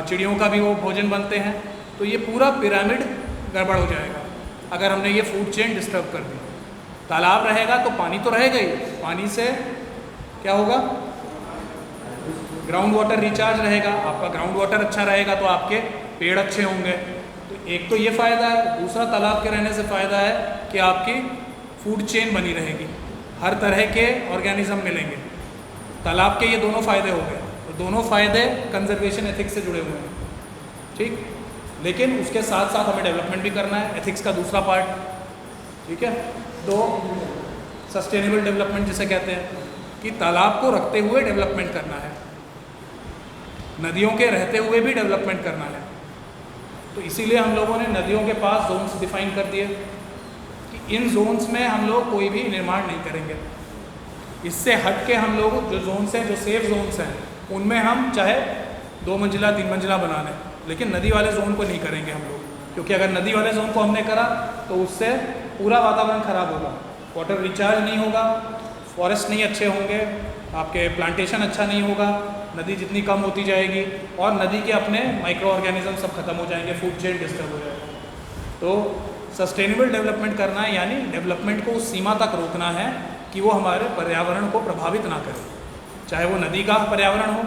चिड़ियों का भी वो भोजन बनते हैं। तो ये पूरा पिरामिड गड़बड़ हो जाएगा अगर हमने ये फूड चेन डिस्टर्ब कर दी। तालाब रहेगा तो पानी तो रहेगा ही, पानी से क्या होगा? ग्राउंड वाटर रिचार्ज रहेगा। आपका ग्राउंड वाटर अच्छा रहेगा तो आपके पेड़ अच्छे होंगे। तो एक तो ये फ़ायदा है। दूसरा, तालाब के रहने से फ़ायदा है कि आपकी फूड चेन बनी रहेगी, हर तरह के ऑर्गेनिज्म मिलेंगे। तालाब के ये दोनों फ़ायदे हो गए। तो दोनों फ़ायदे कंजर्वेशन एथिक्स से जुड़े हुए हैं। ठीक, लेकिन उसके साथ साथ हमें डेवलपमेंट भी करना है, एथिक्स का दूसरा पार्ट। ठीक है, तो सस्टेनेबल डेवलपमेंट जिसे कहते हैं कि तालाब को रखते हुए डेवलपमेंट करना है, नदियों के रहते हुए भी डेवलपमेंट करना है। तो इसीलिए हम लोगों ने नदियों के पास जोन्स डिफाइन कर दिए कि इन जोन्स में हम लोग कोई भी निर्माण नहीं करेंगे। इससे हट के हम लोग जो जोन्स हैं, जो सेफ जोन्स हैं, उनमें हम चाहे 2 मंजिला 3 मंजिला बना लें, लेकिन नदी वाले जोन को नहीं करेंगे हम लोग। क्योंकि अगर नदी वाले जोन को हमने करा तो उससे पूरा वातावरण खराब होगा, वाटर रिचार्ज नहीं होगा, फॉरेस्ट नहीं अच्छे होंगे, आपके प्लांटेशन अच्छा नहीं होगा, नदी जितनी कम होती जाएगी और नदी के अपने माइक्रो ऑर्गेनिज्म सब खत्म हो जाएंगे, फूड चेन डिस्टर्ब हो जाएगा। तो सस्टेनेबल डेवलपमेंट करना है, यानी डेवलपमेंट को उस सीमा तक रोकना है कि वो हमारे पर्यावरण को प्रभावित ना करे, चाहे वो नदी का पर्यावरण हो,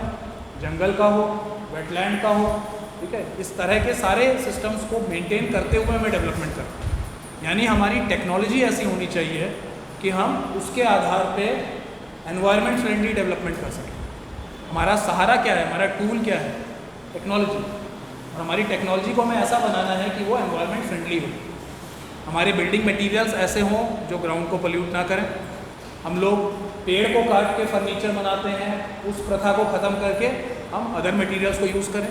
जंगल का हो, वेटलैंड का हो। ठीक है, इस तरह के सारे सिस्टम्स को मेंटेन करते हुए हमें डेवलपमेंट करना है। यानी हमारी टेक्नोलॉजी ऐसी होनी चाहिए कि हम उसके आधार पे एनवायरनमेंट फ्रेंडली डेवलपमेंट कर सकें। हमारा सहारा क्या है, हमारा टूल क्या है? टेक्नोलॉजी। और हमारी टेक्नोलॉजी को हमें ऐसा बनाना है कि वो एनवायरनमेंट फ्रेंडली हो। हमारे बिल्डिंग मटेरियल्स ऐसे हों जो ग्राउंड को पोल्यूट ना करें। हम लोग पेड़ को काट के फर्नीचर बनाते हैं, उस प्रथा को ख़त्म करके हम अदर मटेरियल्स को यूज़ करें।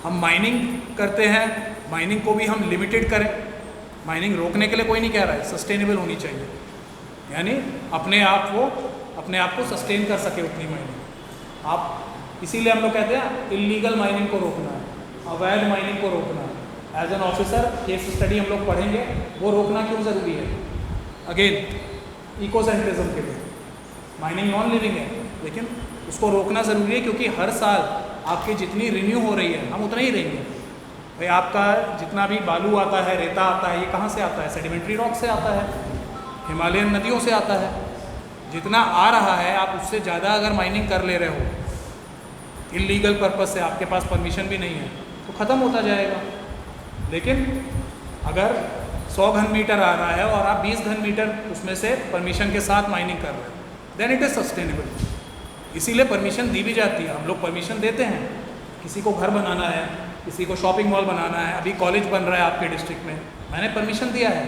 हम माइनिंग करते हैं, माइनिंग को भी हम लिमिटेड करें। माइनिंग रोकने के लिए कोई नहीं कह रहा है, सस्टेनेबल होनी चाहिए, यानी अपने आप को सस्टेन कर सके उतनी माइनिंग। आप इसीलिए हम लोग कहते हैं इलीगल माइनिंग को रोकना है, अवैध माइनिंग को रोकना है। As an officer case study हम लोग पढ़ेंगे, वो रोकना क्यों ज़रूरी है। अगेन इकोसेंट्रिज्म के लिए माइनिंग नॉन लिविंग है, लेकिन उसको रोकना ज़रूरी है क्योंकि हर साल आपकी जितनी रिन्यू हो रही है हम उतना ही रहेंगे। भाई आपका जितना भी बालू आता है, रेता आता है, ये कहाँ से आता है? सेडिमेंट्री रॉक से आता है, हिमालयन नदियों से आता है। जितना आ रहा है आप उससे ज़्यादा अगर माइनिंग कर ले रहे हो इलीगल पर्पस से, आपके पास परमिशन भी नहीं है, तो ख़त्म होता जाएगा। लेकिन अगर 100 घन मीटर आ रहा है और आप 20 घन मीटर उसमें से परमिशन के साथ माइनिंग कर रहे हो, देन इट इज़ सस्टेनेबल। इसीलिए परमिशन दी भी जाती है, हम लोग परमिशन देते हैं। किसी को घर बनाना है, किसी को शॉपिंग मॉल बनाना है, अभी कॉलेज बन रहा है आपके डिस्ट्रिक्ट में, मैंने परमिशन दिया है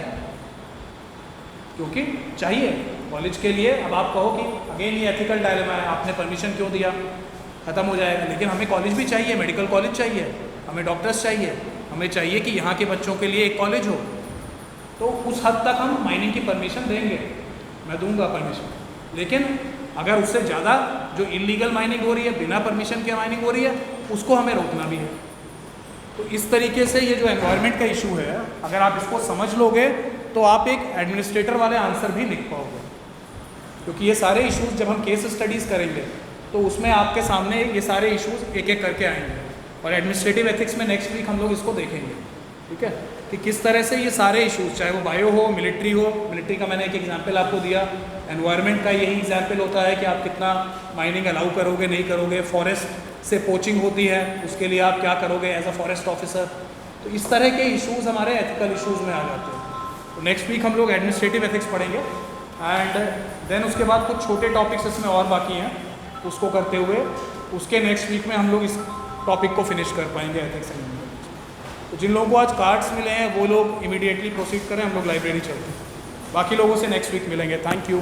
क्योंकि चाहिए कॉलेज के लिए। अब आप कहो कि अगेन ये एथिकल डायलेमा है, आपने परमिशन क्यों दिया, ख़त्म हो जाएगा। लेकिन हमें कॉलेज भी चाहिए, मेडिकल कॉलेज चाहिए, हमें डॉक्टर्स चाहिए, हमें चाहिए कि यहाँ के बच्चों के लिए एक कॉलेज हो। तो उस हद तक हम माइनिंग की परमिशन देंगे, मैं दूंगा परमिशन। लेकिन अगर उससे ज़्यादा जो इलीगल माइनिंग हो रही है, बिना परमिशन के माइनिंग हो रही है, उसको हमें रोकना भी है। तो इस तरीके से ये जो एनवायरनमेंट का इशू है, अगर आप इसको समझ लोगे तो आप एक एडमिनिस्ट्रेटर वाले आंसर भी लिख पाओगे। क्योंकि ये सारे इश्यूज जब हम केस स्टडीज़ करेंगे तो उसमें आपके सामने ये सारे इश्यूज एक एक करके आएंगे। और एडमिनिस्ट्रेटिव एथिक्स में नेक्स्ट वीक हम लोग इसको देखेंगे ठीक है, कि किस तरह से ये सारे इश्यूज, चाहे वो बायो हो, मिलिट्री का मैंने एक एग्जांपल आपको दिया, एनवायरनमेंट का यही एग्जांपल होता है कि आप कितना माइनिंग अलाउ करोगे नहीं करोगे, फॉरेस्ट से पोचिंग होती है उसके लिए आप क्या करोगे एज अ फॉरेस्ट ऑफिसर। तो इस तरह के इश्यूज हमारे एथिकल इश्यूज में आ जाते हैं। तो नेक्स्ट वीक हम लोग एडमिनिस्ट्रेटिव एथिक्स पढ़ेंगे एंड देन उसके बाद कुछ छोटे टॉपिक्स इसमें और बाकी हैं, उसको करते हुए उसके नेक्स्ट वीक में हम लोग इस टॉपिक को फिनिश कर पाएंगे एथिक्स एंड। तो जिन लोगों को आज कार्ड्स मिले हैं वो लोग इमीडिएटली प्रोसीड करें, हम लोग लाइब्रेरी चलते हैं, बाकी लोगों से नेक्स्ट वीक मिलेंगे। Thank you.